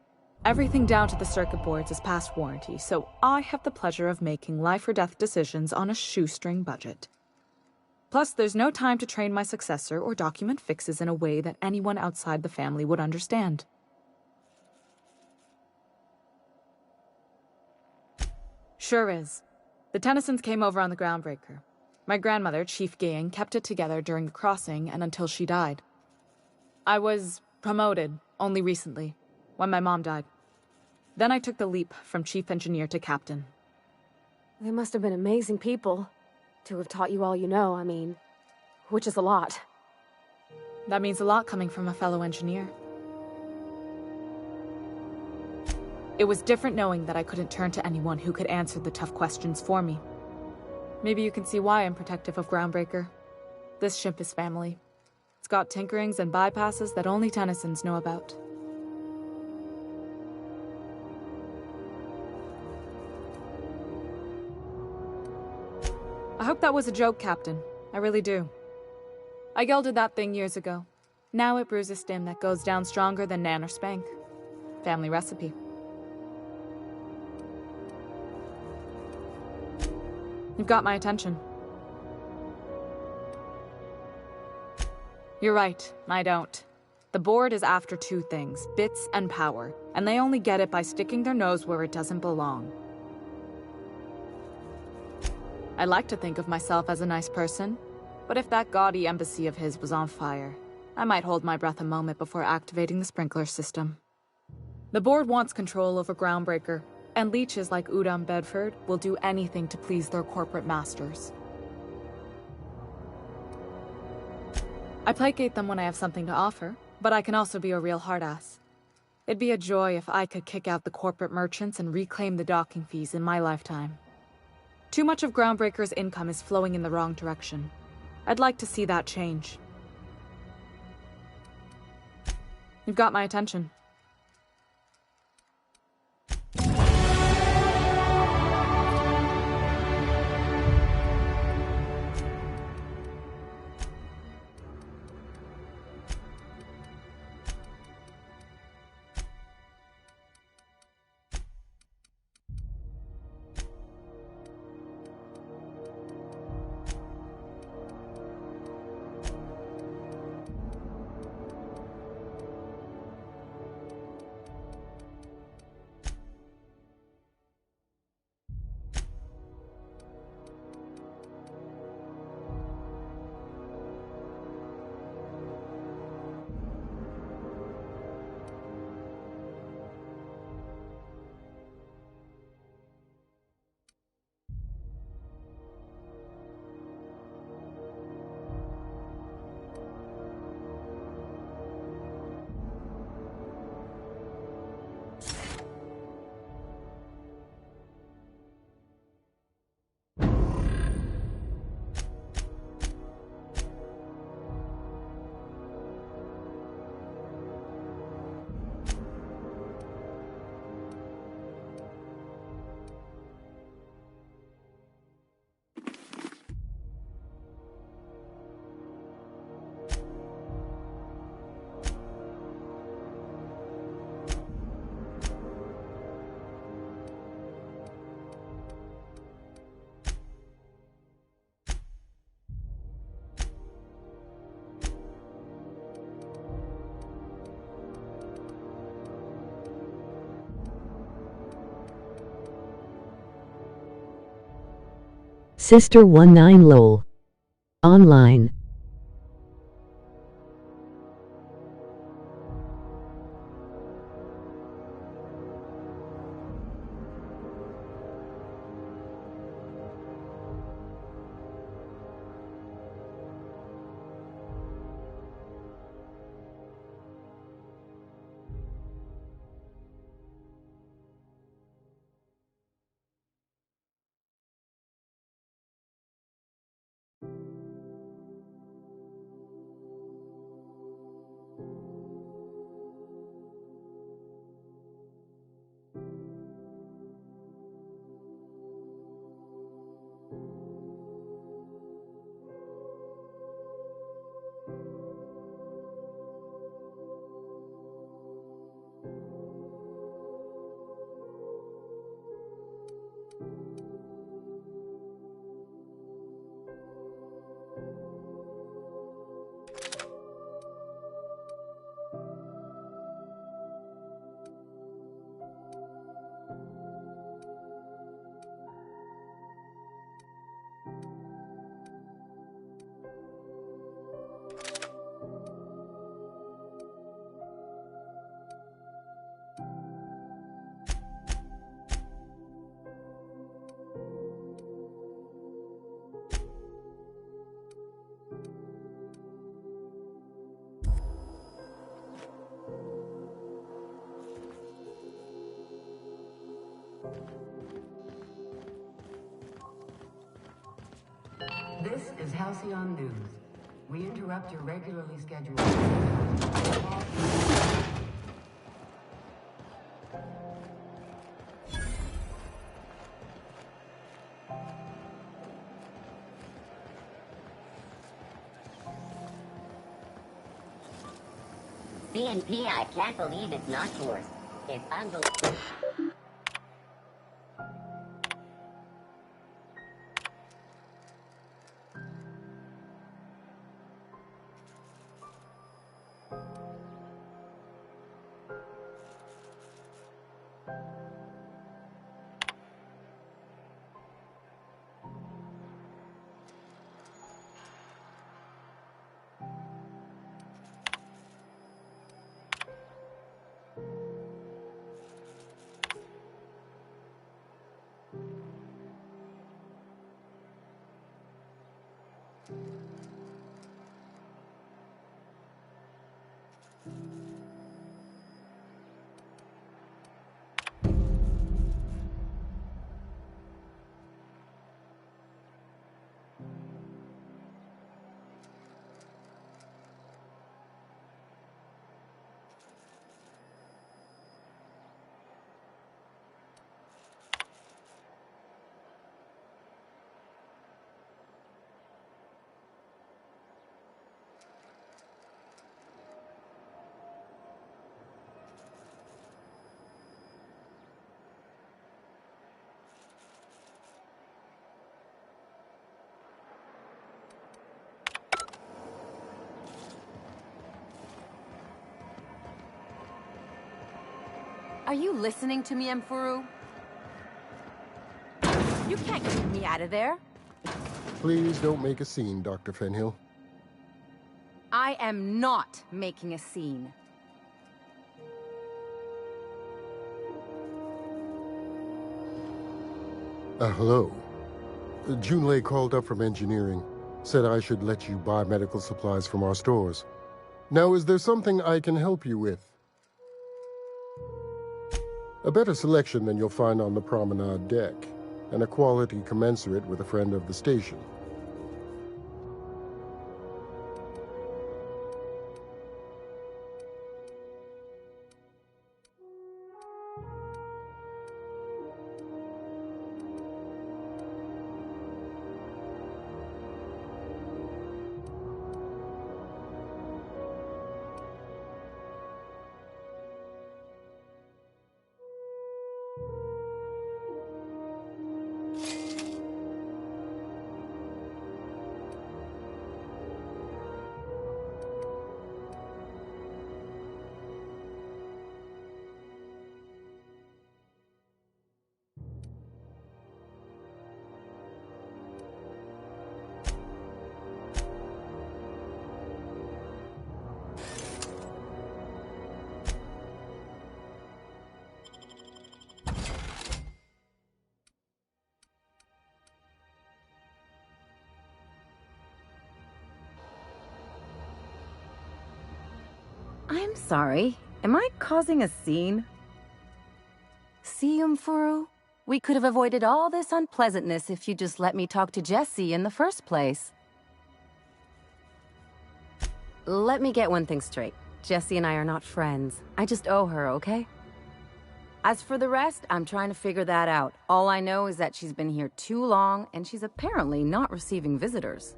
Everything down to the circuit boards is past warranty, so I have the pleasure of making life-or-death decisions on a shoestring budget. Plus, there's no time to train my successor or document fixes in a way that anyone outside the family would understand. Sure is. The Tennysons came over on the Groundbreaker. My grandmother, Chief Gaying, kept it together during the crossing and until she died. I was promoted only recently, when my mom died. Then I took the leap from chief engineer to captain. They must have been amazing people to have taught you all you know, I mean, which is a lot. That means a lot coming from a fellow engineer. It was different knowing that I couldn't turn to anyone who could answer the tough questions for me. Maybe you can see why I'm protective of Groundbreaker. This ship is family. It's got tinkerings and bypasses that only Tennysons know about. I hope that was a joke, Captain. I really do. I gelded that thing years ago. Now it brews a stim that goes down stronger than Nan or Spank. Family recipe. You've got my attention. You're right, I don't. The board is after two things, bits and power, and they only get it by sticking their nose where it doesn't belong. I like to think of myself as a nice person, but if that gaudy embassy of his was on fire, I might hold my breath a moment before activating the sprinkler system. The board wants control over Groundbreaker, and leeches like Udom Bedford will do anything to please their corporate masters. I placate them when I have something to offer, but I can also be a real hard-ass. It'd be a joy if I could kick out the corporate merchants and reclaim the docking fees in my lifetime. Too much of Groundbreaker's income is flowing in the wrong direction. I'd like to see that change. You've got my attention. Sister 19 lol. Online. This is Halcyon News. We interrupt your regularly scheduled... CNP, I can't believe it's not forced. It's unbelievable. Are you listening to me, Emfuru? You can't get me out of there. Please don't make a scene, Dr. Fenhill. I am not making a scene. Hello. Junlei called up from engineering. Said I should let you buy medical supplies from our stores. Now, is there something I can help you with? A better selection than you'll find on the promenade deck, and a quality commensurate with a friend of the station. I'm sorry. Am I causing a scene? See, Umfuru? We could have avoided all this unpleasantness if you just let me talk to Jessie in the first place. Let me get one thing straight. Jessie and I are not friends. I just owe her, okay? As for the rest, I'm trying to figure that out. All I know is that she's been here too long, and she's apparently not receiving visitors.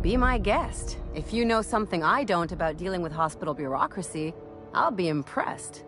Be my guest. If you know something I don't about dealing with hospital bureaucracy, I'll be impressed.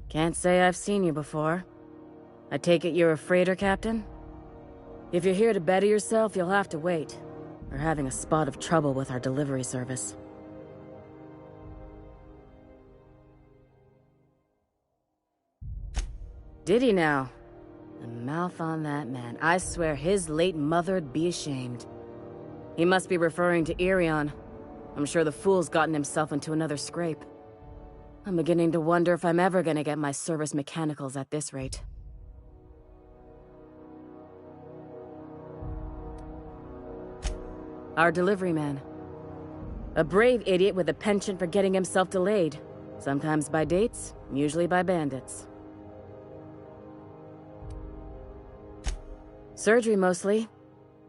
Can't say I've seen you before. I take it you're a freighter captain? If you're here to better yourself, you'll have to wait. We're having a spot of trouble with our delivery service. Did he now? The mouth on that man. I swear his late mother'd be ashamed. He must be referring to Irion. I'm sure the fool's gotten himself into another scrape. I'm beginning to wonder if I'm ever gonna get my service mechanicals at this rate. Our delivery man. A brave idiot with a penchant for getting himself delayed. Sometimes by dates, usually by bandits. Surgery mostly.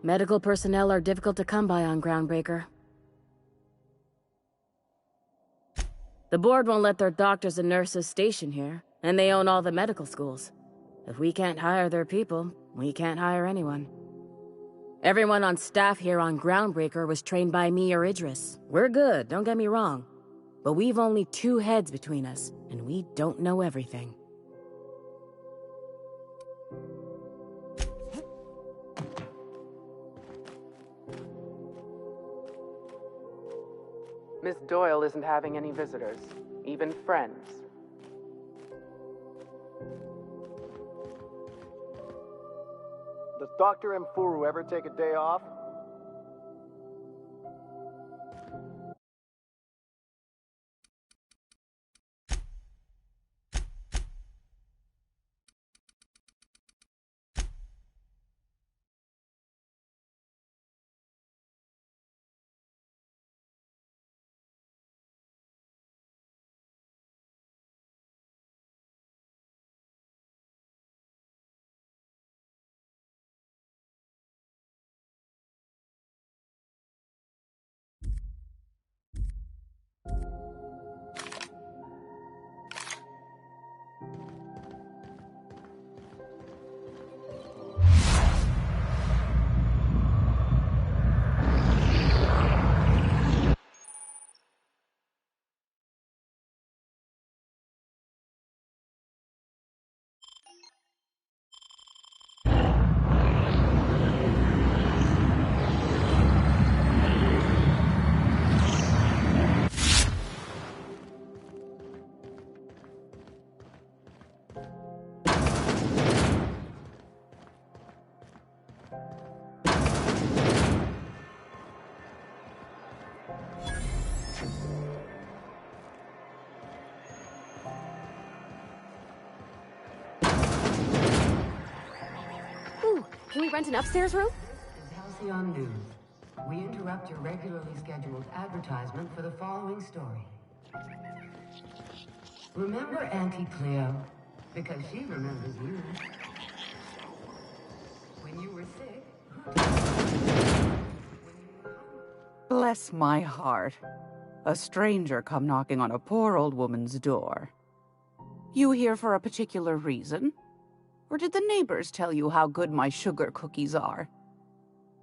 Medical personnel are difficult to come by on Groundbreaker. The board won't let their doctors and nurses station here, and they own all the medical schools. If we can't hire their people, we can't hire anyone. Everyone on staff here on Groundbreaker was trained by me or Idris. We're good, don't get me wrong. But we've only 2 heads between us, and we don't know everything. Miss Doyle isn't having any visitors, even friends. Does Dr. Umfuru ever take a day off? Can we rent an upstairs room? This is Halcyon News. We interrupt your regularly scheduled advertisement for the following story. Remember Auntie Cleo? Because she remembers you. When you were sick, Bless my heart. A stranger come knocking on a poor old woman's door. You here for a particular reason? Or did the neighbors tell you how good my sugar cookies are?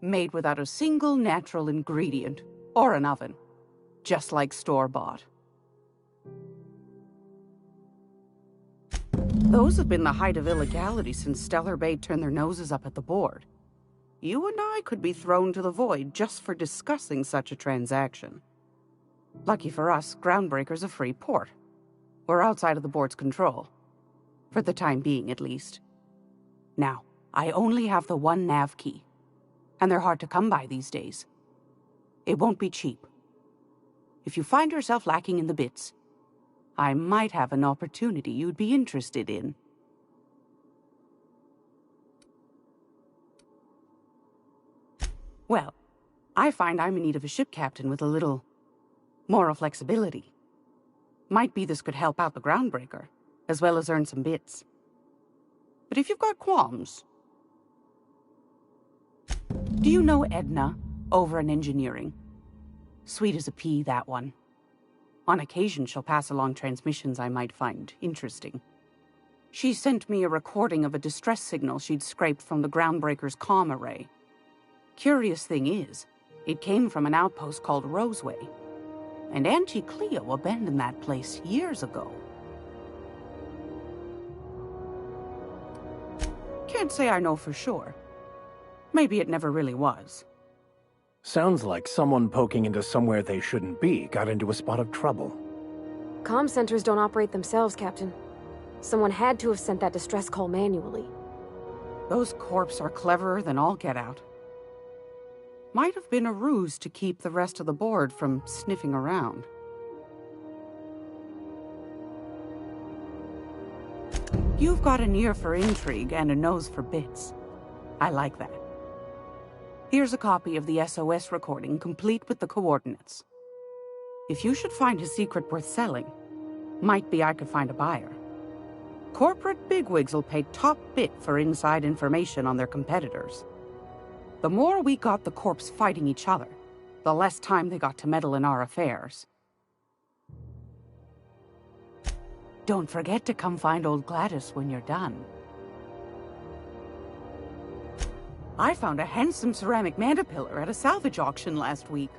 Made without a single natural ingredient, or an oven. Just like store-bought. Those have been the height of illegality since Stellar Bay turned their noses up at the board. You and I could be thrown to the void just for discussing such a transaction. Lucky for us, Groundbreaker's a free port. We're outside of the board's control. For the time being, at least. Now, I only have the one nav key. And they're hard to come by these days. It won't be cheap. If you find yourself lacking in the bits, I might have an opportunity you'd be interested in. Well, I find I'm in need of a ship captain with a little moral flexibility. Might be this could help out the Groundbreaker, as well as earn some bits. But if you've got qualms... Do you know Edna, over in engineering? Sweet as a pea, that one. On occasion, she'll pass along transmissions I might find interesting. She sent me a recording of a distress signal she'd scraped from the Groundbreaker's comm array. Curious thing is, it came from an outpost called Roseway. And Auntie Cleo abandoned that place years ago. Can't say I know for sure. Maybe it never really was. Sounds like someone poking into somewhere they shouldn't be got into a spot of trouble. Comm centers don't operate themselves, Captain. Someone had to have sent that distress call manually. Those corps are cleverer than all get out. Might have been a ruse to keep the rest of the board from sniffing around. You've got an ear for intrigue and a nose for bits. I like that. Here's a copy of the SOS recording, complete with the coordinates. If you should find his secret worth selling, might be I could find a buyer. Corporate bigwigs will pay top bit for inside information on their competitors. The more we got the corps fighting each other, the less time they got to meddle in our affairs. Don't forget to come find old Gladys when you're done. I found a handsome ceramic mandapillar at a salvage auction last week.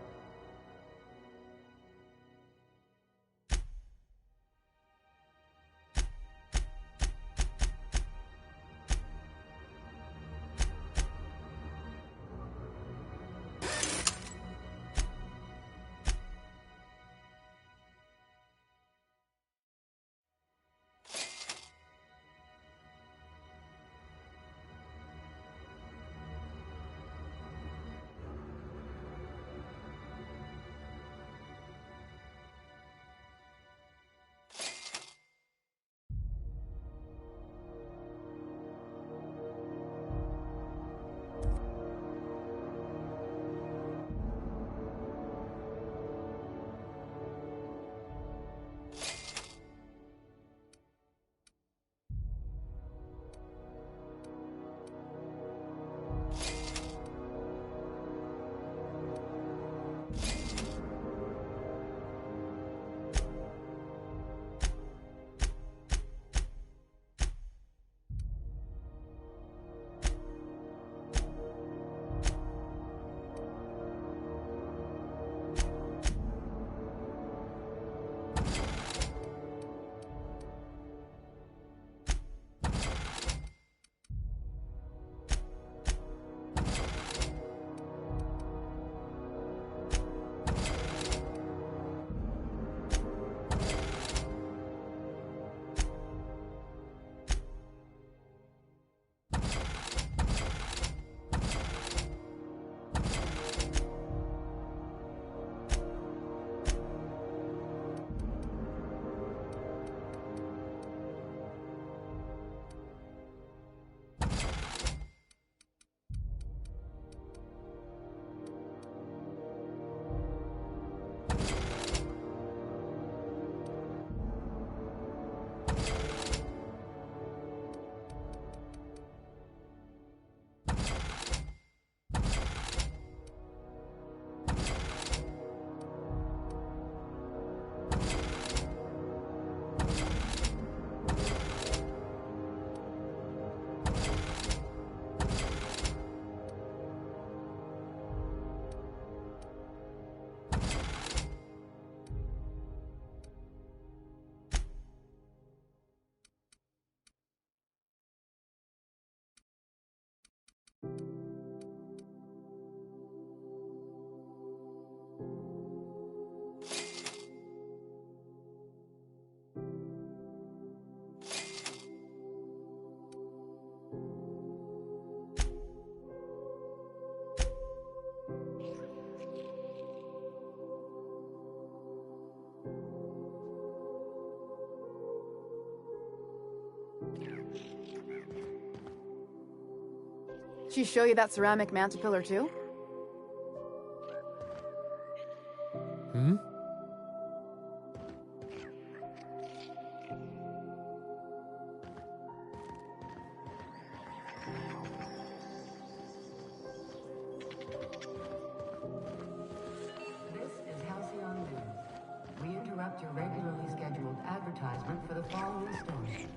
She show you that ceramic mantle pillar too? Hmm? This is Halcyon News. We interrupt your regularly scheduled advertisement for the following story.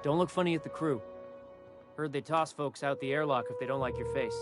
Don't look funny at the crew. Heard they toss folks out the airlock if they don't like your face.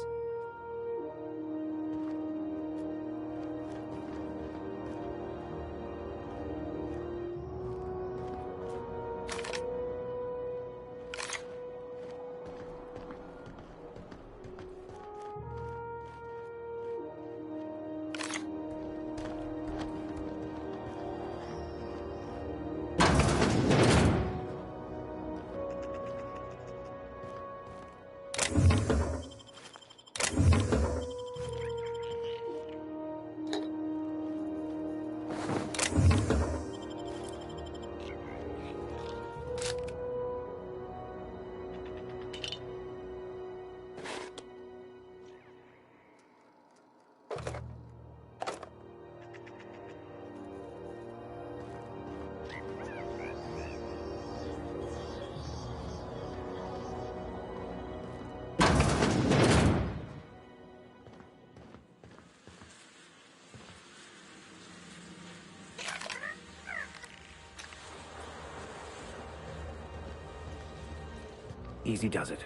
Easy does it.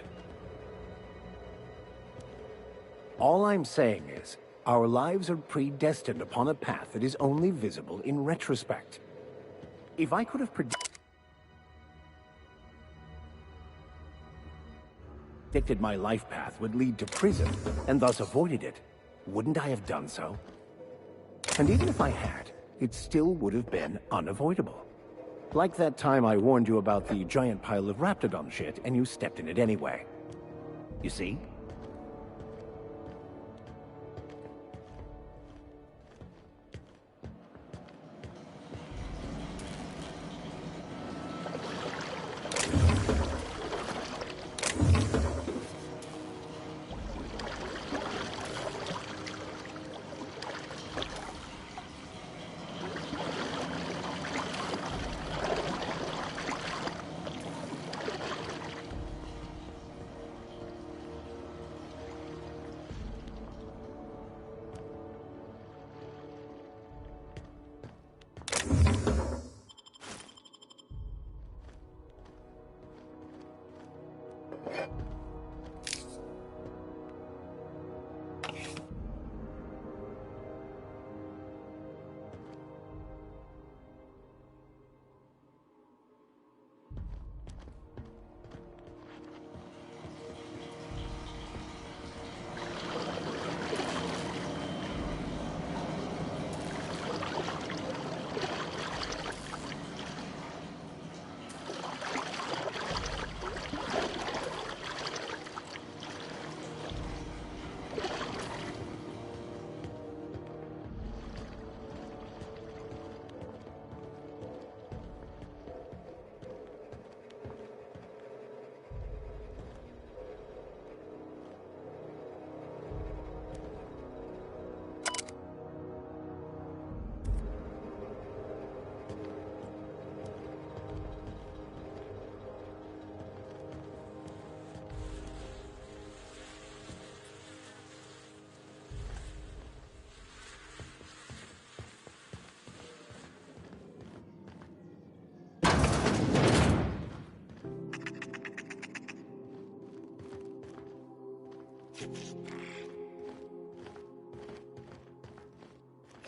All I'm saying is, our lives are predestined upon a path that is only visible in retrospect. If I could have predicted my life path would lead to prison, and thus avoided it, wouldn't I have done so? And even if I had, it still would have been unavoidable. Like that time I warned you about the giant pile of Raptidon shit, and you stepped in it anyway. You see?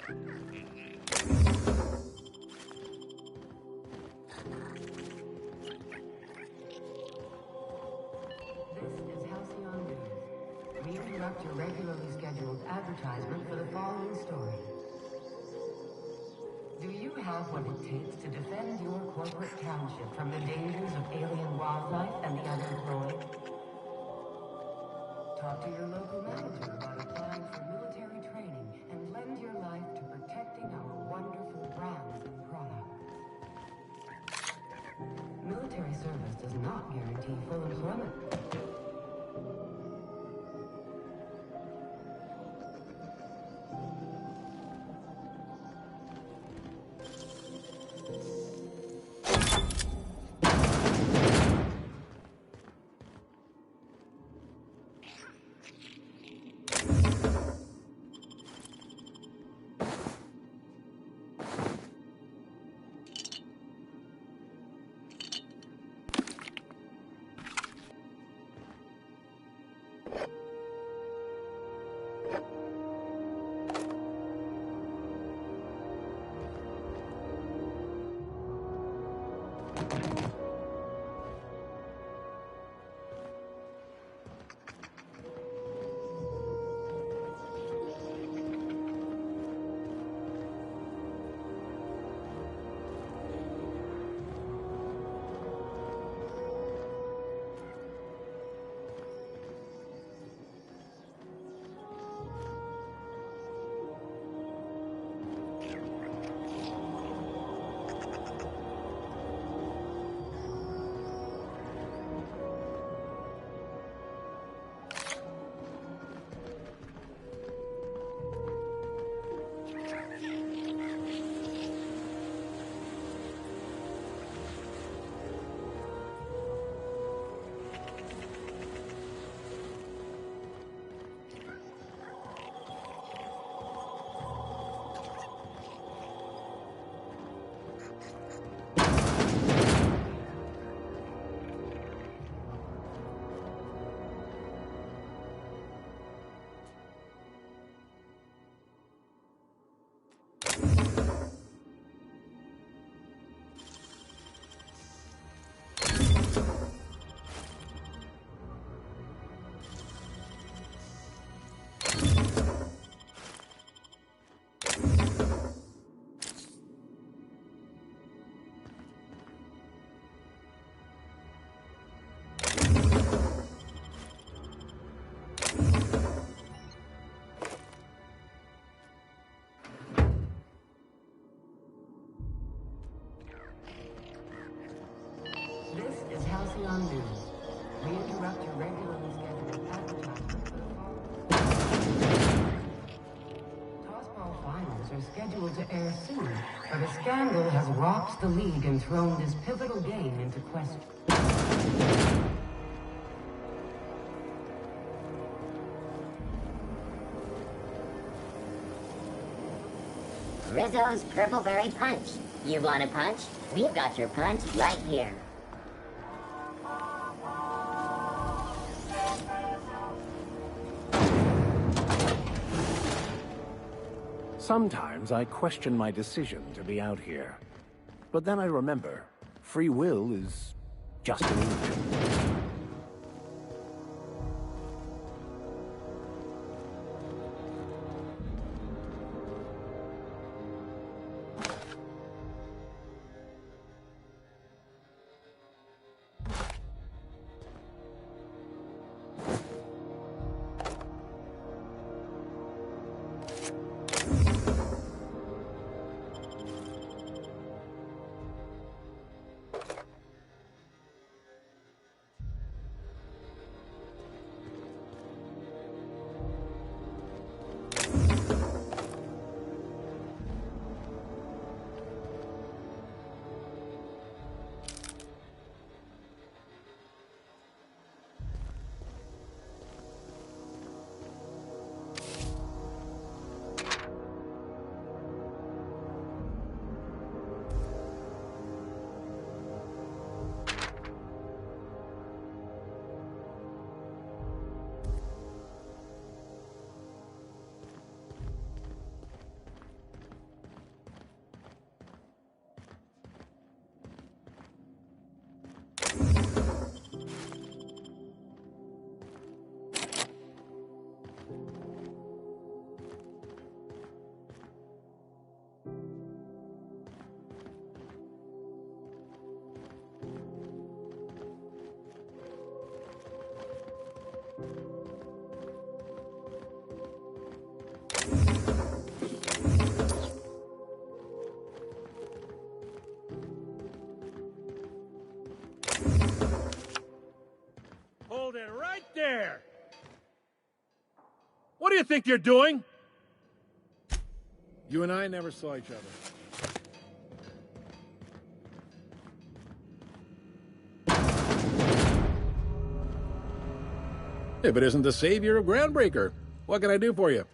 We interrupt your regularly scheduled advertisement for the following story. Do you have what it takes to defend your corporate township from the dangers of alien wildlife and the unemployed? Talk to your local manager about applying for military training and lend your life to protecting our wonderful brands and products. Military service does not guarantee full employment. Halcyon News. We interrupt your regularly scheduled advertisement for the following. Tossball finals are scheduled to air soon, but a scandal has rocked the league and thrown this pivotal game into question. Rizzo's Purpleberry Punch. You want a punch? We've got your punch right here. Sometimes I question my decision to be out here. But then I remember, free will is just an illusion. think you're doing? You and I never saw each other. If it isn't the savior of Groundbreaker, what can I do for you?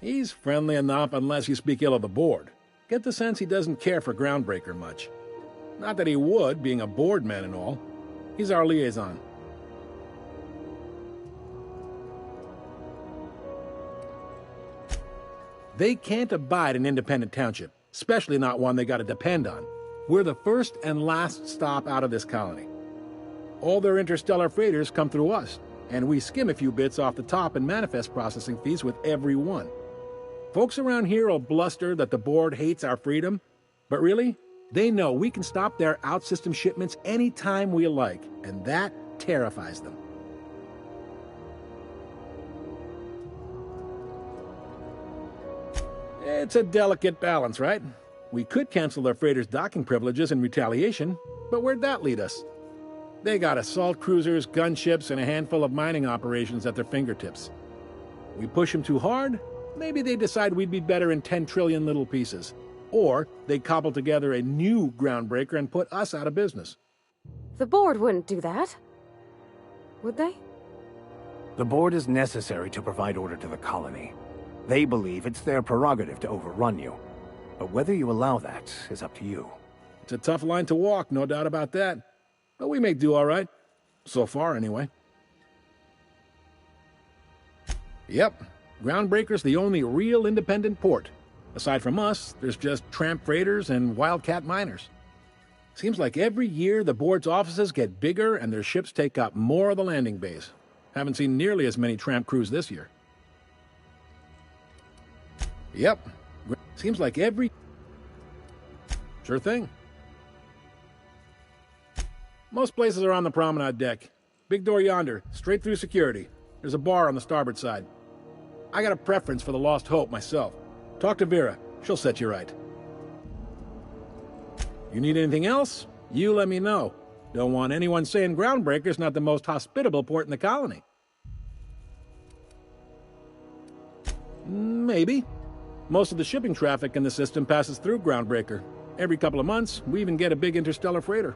He's friendly enough unless you speak ill of the board. Get the sense he doesn't care for Groundbreaker much. Not that he would, being a board man and all. He's our liaison. They can't abide an independent township, especially not one they gotta depend on. We're the first and last stop out of this colony. All their interstellar freighters come through us, and we skim a few bits off the top in manifest processing fees with every one. Folks around here will bluster that the board hates our freedom, but really, they know we can stop their out-system shipments anytime we like, and that terrifies them. It's a delicate balance, right? We could cancel their freighters' docking privileges in retaliation, but where'd that lead us? They got assault cruisers, gunships, and a handful of mining operations at their fingertips. We push them too hard, maybe they decide we'd be better in 10 trillion little pieces. Or they cobble together a new Groundbreaker and put us out of business. The board wouldn't do that. Would they? The board is necessary to provide order to the colony. They believe it's their prerogative to overrun you. But whether you allow that is up to you. It's a tough line to walk, no doubt about that. But we make do all right. So far, anyway. Yep, Groundbreaker's the only real independent port. Aside from us, there's just tramp freighters and wildcat miners. Seems like every year the board's offices get bigger and their ships take up more of the landing bays. Haven't seen nearly as many tramp crews this year. Yep, seems like every... Sure thing. Most places are on the promenade deck. Big door yonder, straight through security. There's a bar on the starboard side. I got a preference for the Lost Hope myself. Talk to Vera. She'll set you right. You need anything else? You let me know. Don't want anyone saying Groundbreaker's not the most hospitable port in the colony. Maybe. Most of the shipping traffic in the system passes through Groundbreaker. Every couple of months, we even get a big interstellar freighter.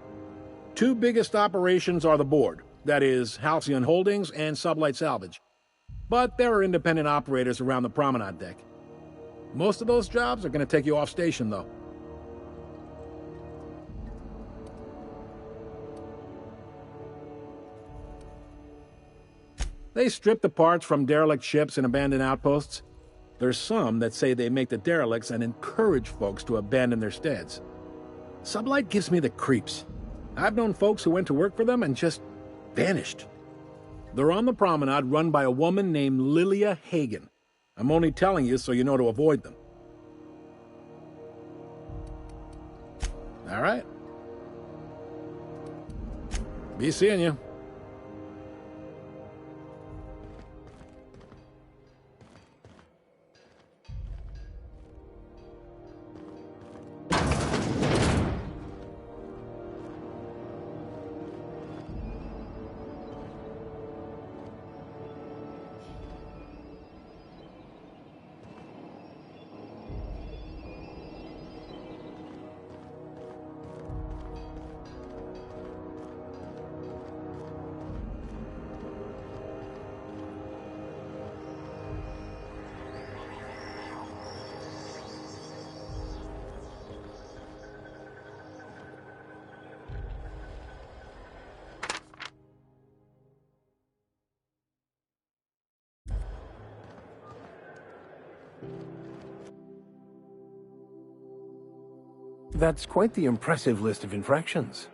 Two biggest operations are the board. That is, Halcyon Holdings and Sublight Salvage. But there are independent operators around the promenade deck. Most of those jobs are going to take you off station, though. They strip the parts from derelict ships and abandoned outposts. There's some that say they make the derelicts and encourage folks to abandon their steads. Sublight gives me the creeps. I've known folks who went to work for them and just vanished. They're on the promenade run by a woman named Lilia Hagen. I'm only telling you so you know to avoid them. All right. Be seeing you. That's quite the impressive list of infractions.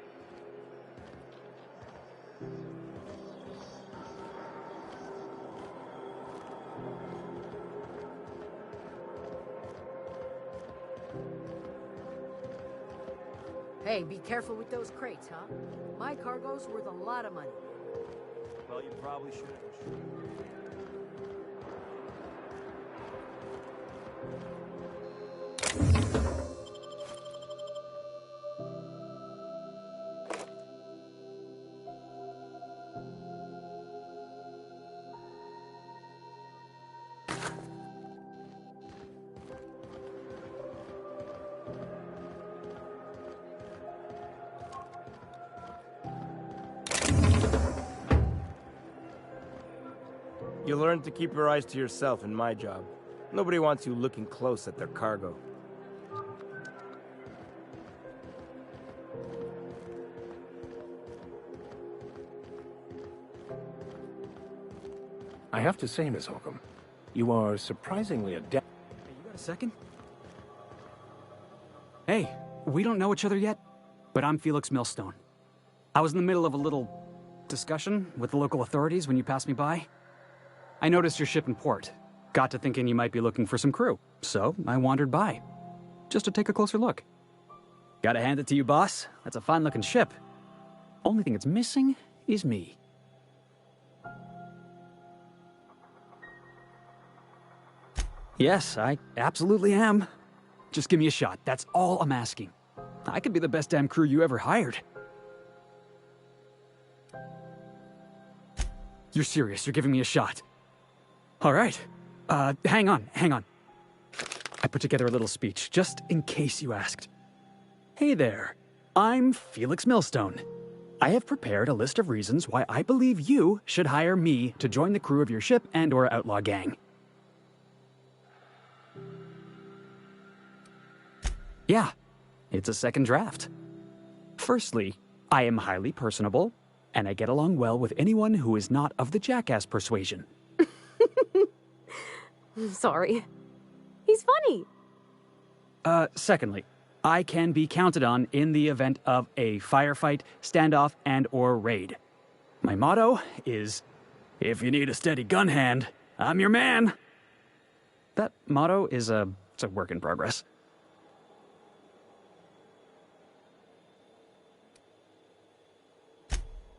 Hey, be careful with those crates, huh? My cargo's worth a lot of money. Well, you probably should. You learn to keep your eyes to yourself in my job. Nobody wants you looking close at their cargo. I have to say, Miss Holcomb, you are surprisingly adept. Hey, you got a second? Hey, we don't know each other yet, but I'm Felix Millstone. I was in the middle of a little discussion with the local authorities when you passed me by. I noticed your ship in port. Got to thinking you might be looking for some crew, so I wandered by, just to take a closer look. Gotta hand it to you, boss. That's a fine-looking ship. Only thing it's missing is me. Yes, I absolutely am. Just give me a shot. That's all I'm asking. I could be the best damn crew you ever hired. You're serious? You're giving me a shot? All right. Hang on. I put together a little speech, just in case you asked. Hey there. I'm Felix Millstone. I have prepared a list of reasons why I believe you should hire me to join the crew of your ship and/or outlaw gang. Yeah, it's a second draft. Firstly, I am highly personable, and I get along well with anyone who is not of the jackass persuasion. Sorry. He's funny. Secondly, I can be counted on in the event of a firefight, standoff, and/or raid. My motto is, if you need a steady gun hand, I'm your man. That motto is it's a work in progress.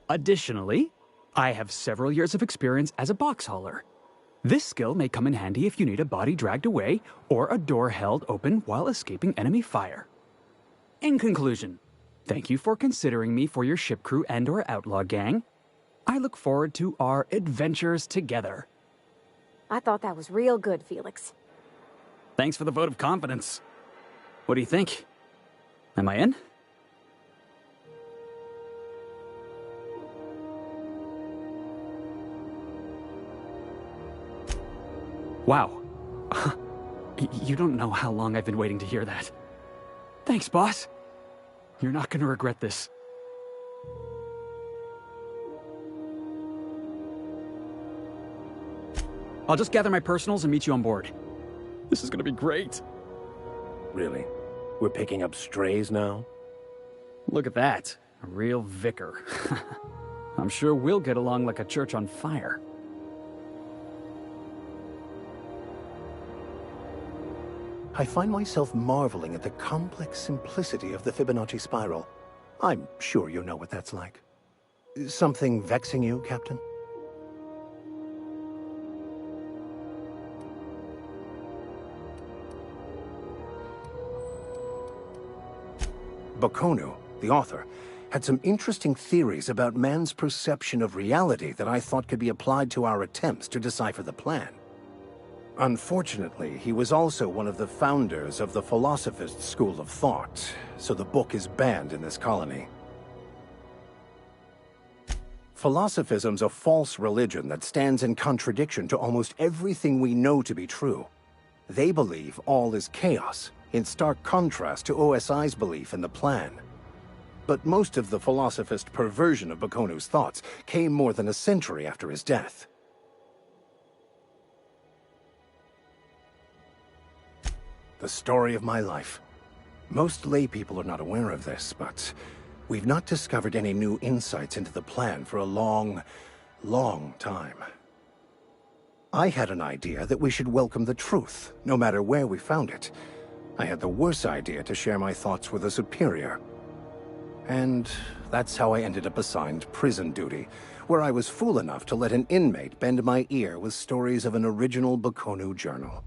Additionally, I have several years of experience as a box hauler. This skill may come in handy if you need a body dragged away or a door held open while escaping enemy fire. In conclusion, thank you for considering me for your ship crew and/or outlaw gang. I look forward to our adventures together. I thought that was real good, Felix. Thanks for the vote of confidence. What do you think? Am I in? Wow. You don't know how long I've been waiting to hear that. Thanks, boss. You're not gonna regret this. I'll just gather my personals and meet you on board. This is gonna be great. Really? We're picking up strays now? Look at that. A real vicar. I'm sure we'll get along like a church on fire. I find myself marveling at the complex simplicity of the Fibonacci spiral. I'm sure you know what that's like. Something vexing you, Captain? Baconu, the author, had some interesting theories about man's perception of reality that I thought could be applied to our attempts to decipher the plan. Unfortunately, he was also one of the founders of the Philosophist school of thought, so the book is banned in this colony. Philosophism's a false religion that stands in contradiction to almost everything we know to be true. They believe all is chaos, in stark contrast to OSI's belief in the plan. But most of the Philosophist perversion of Baconu's thoughts came more than a century after his death. The story of my life. Most laypeople are not aware of this, but we've not discovered any new insights into the plan for a long, long time. I had an idea that we should welcome the truth, no matter where we found it. I had the worse idea to share my thoughts with a superior. And that's how I ended up assigned prison duty, where I was fool enough to let an inmate bend my ear with stories of an original Baconu journal.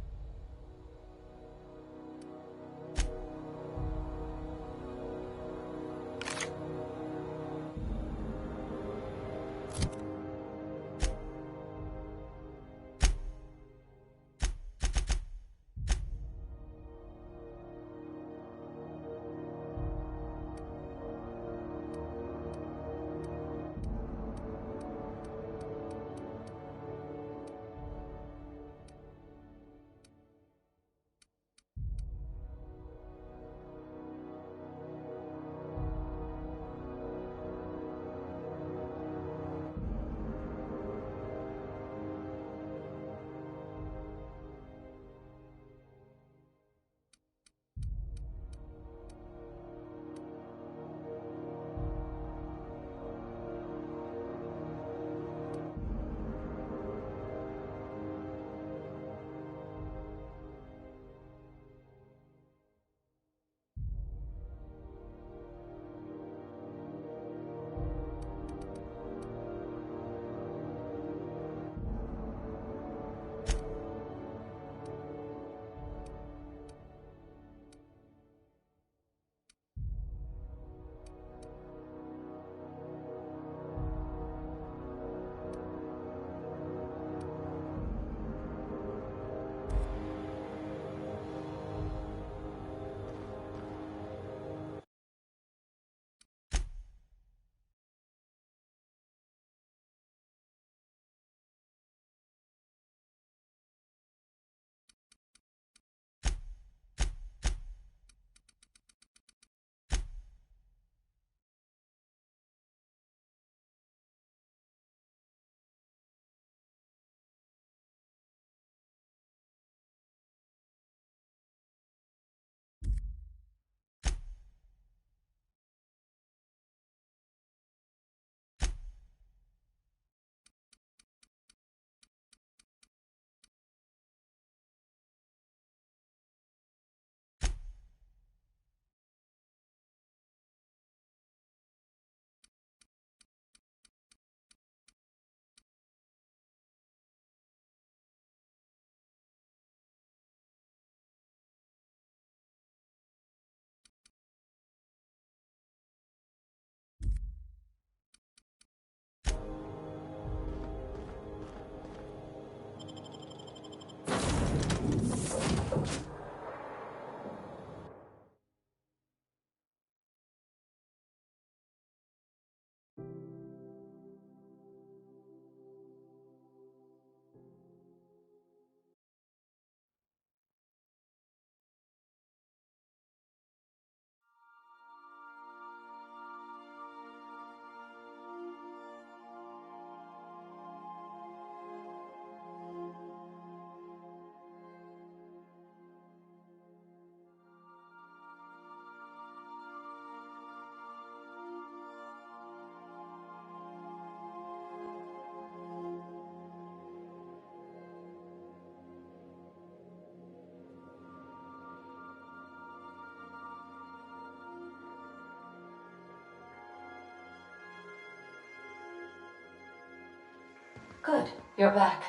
Good, you're back.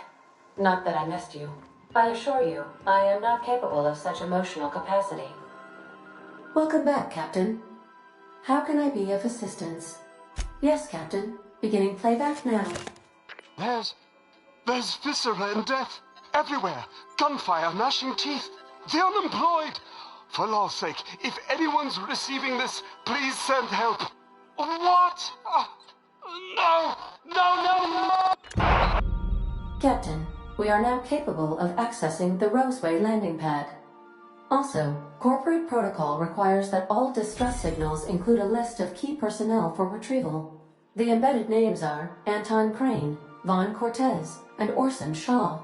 Not that I missed you. I assure you, I am not capable of such emotional capacity. Welcome back, Captain. How can I be of assistance? Yes, Captain. Beginning playback now. There's viscera and death. Everywhere. Gunfire, gnashing teeth. The unemployed. For law's sake, if anyone's receiving this, please send help. What? No! Captain, we are now capable of accessing the Roseway landing pad. Also, corporate protocol requires that all distress signals include a list of key personnel for retrieval. The embedded names are Anton Crane, Vaughn Cortez, and Orson Shaw.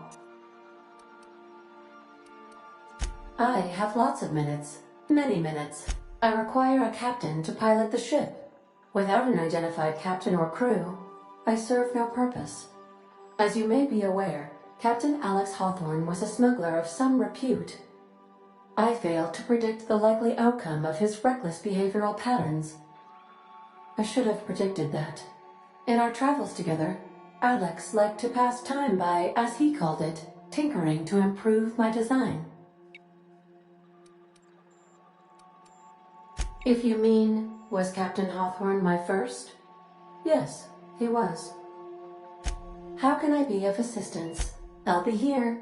I have lots of minutes. Many minutes. I require a captain to pilot the ship. Without an identified captain or crew, I serve no purpose. As you may be aware, Captain Alex Hawthorne was a smuggler of some repute. I failed to predict the likely outcome of his reckless behavioral patterns. I should have predicted that. In our travels together, Alex liked to pass time by, as he called it, tinkering to improve my design. If you mean, was Captain Hawthorne my first? Yes, he was. How can I be of assistance? I'll be here.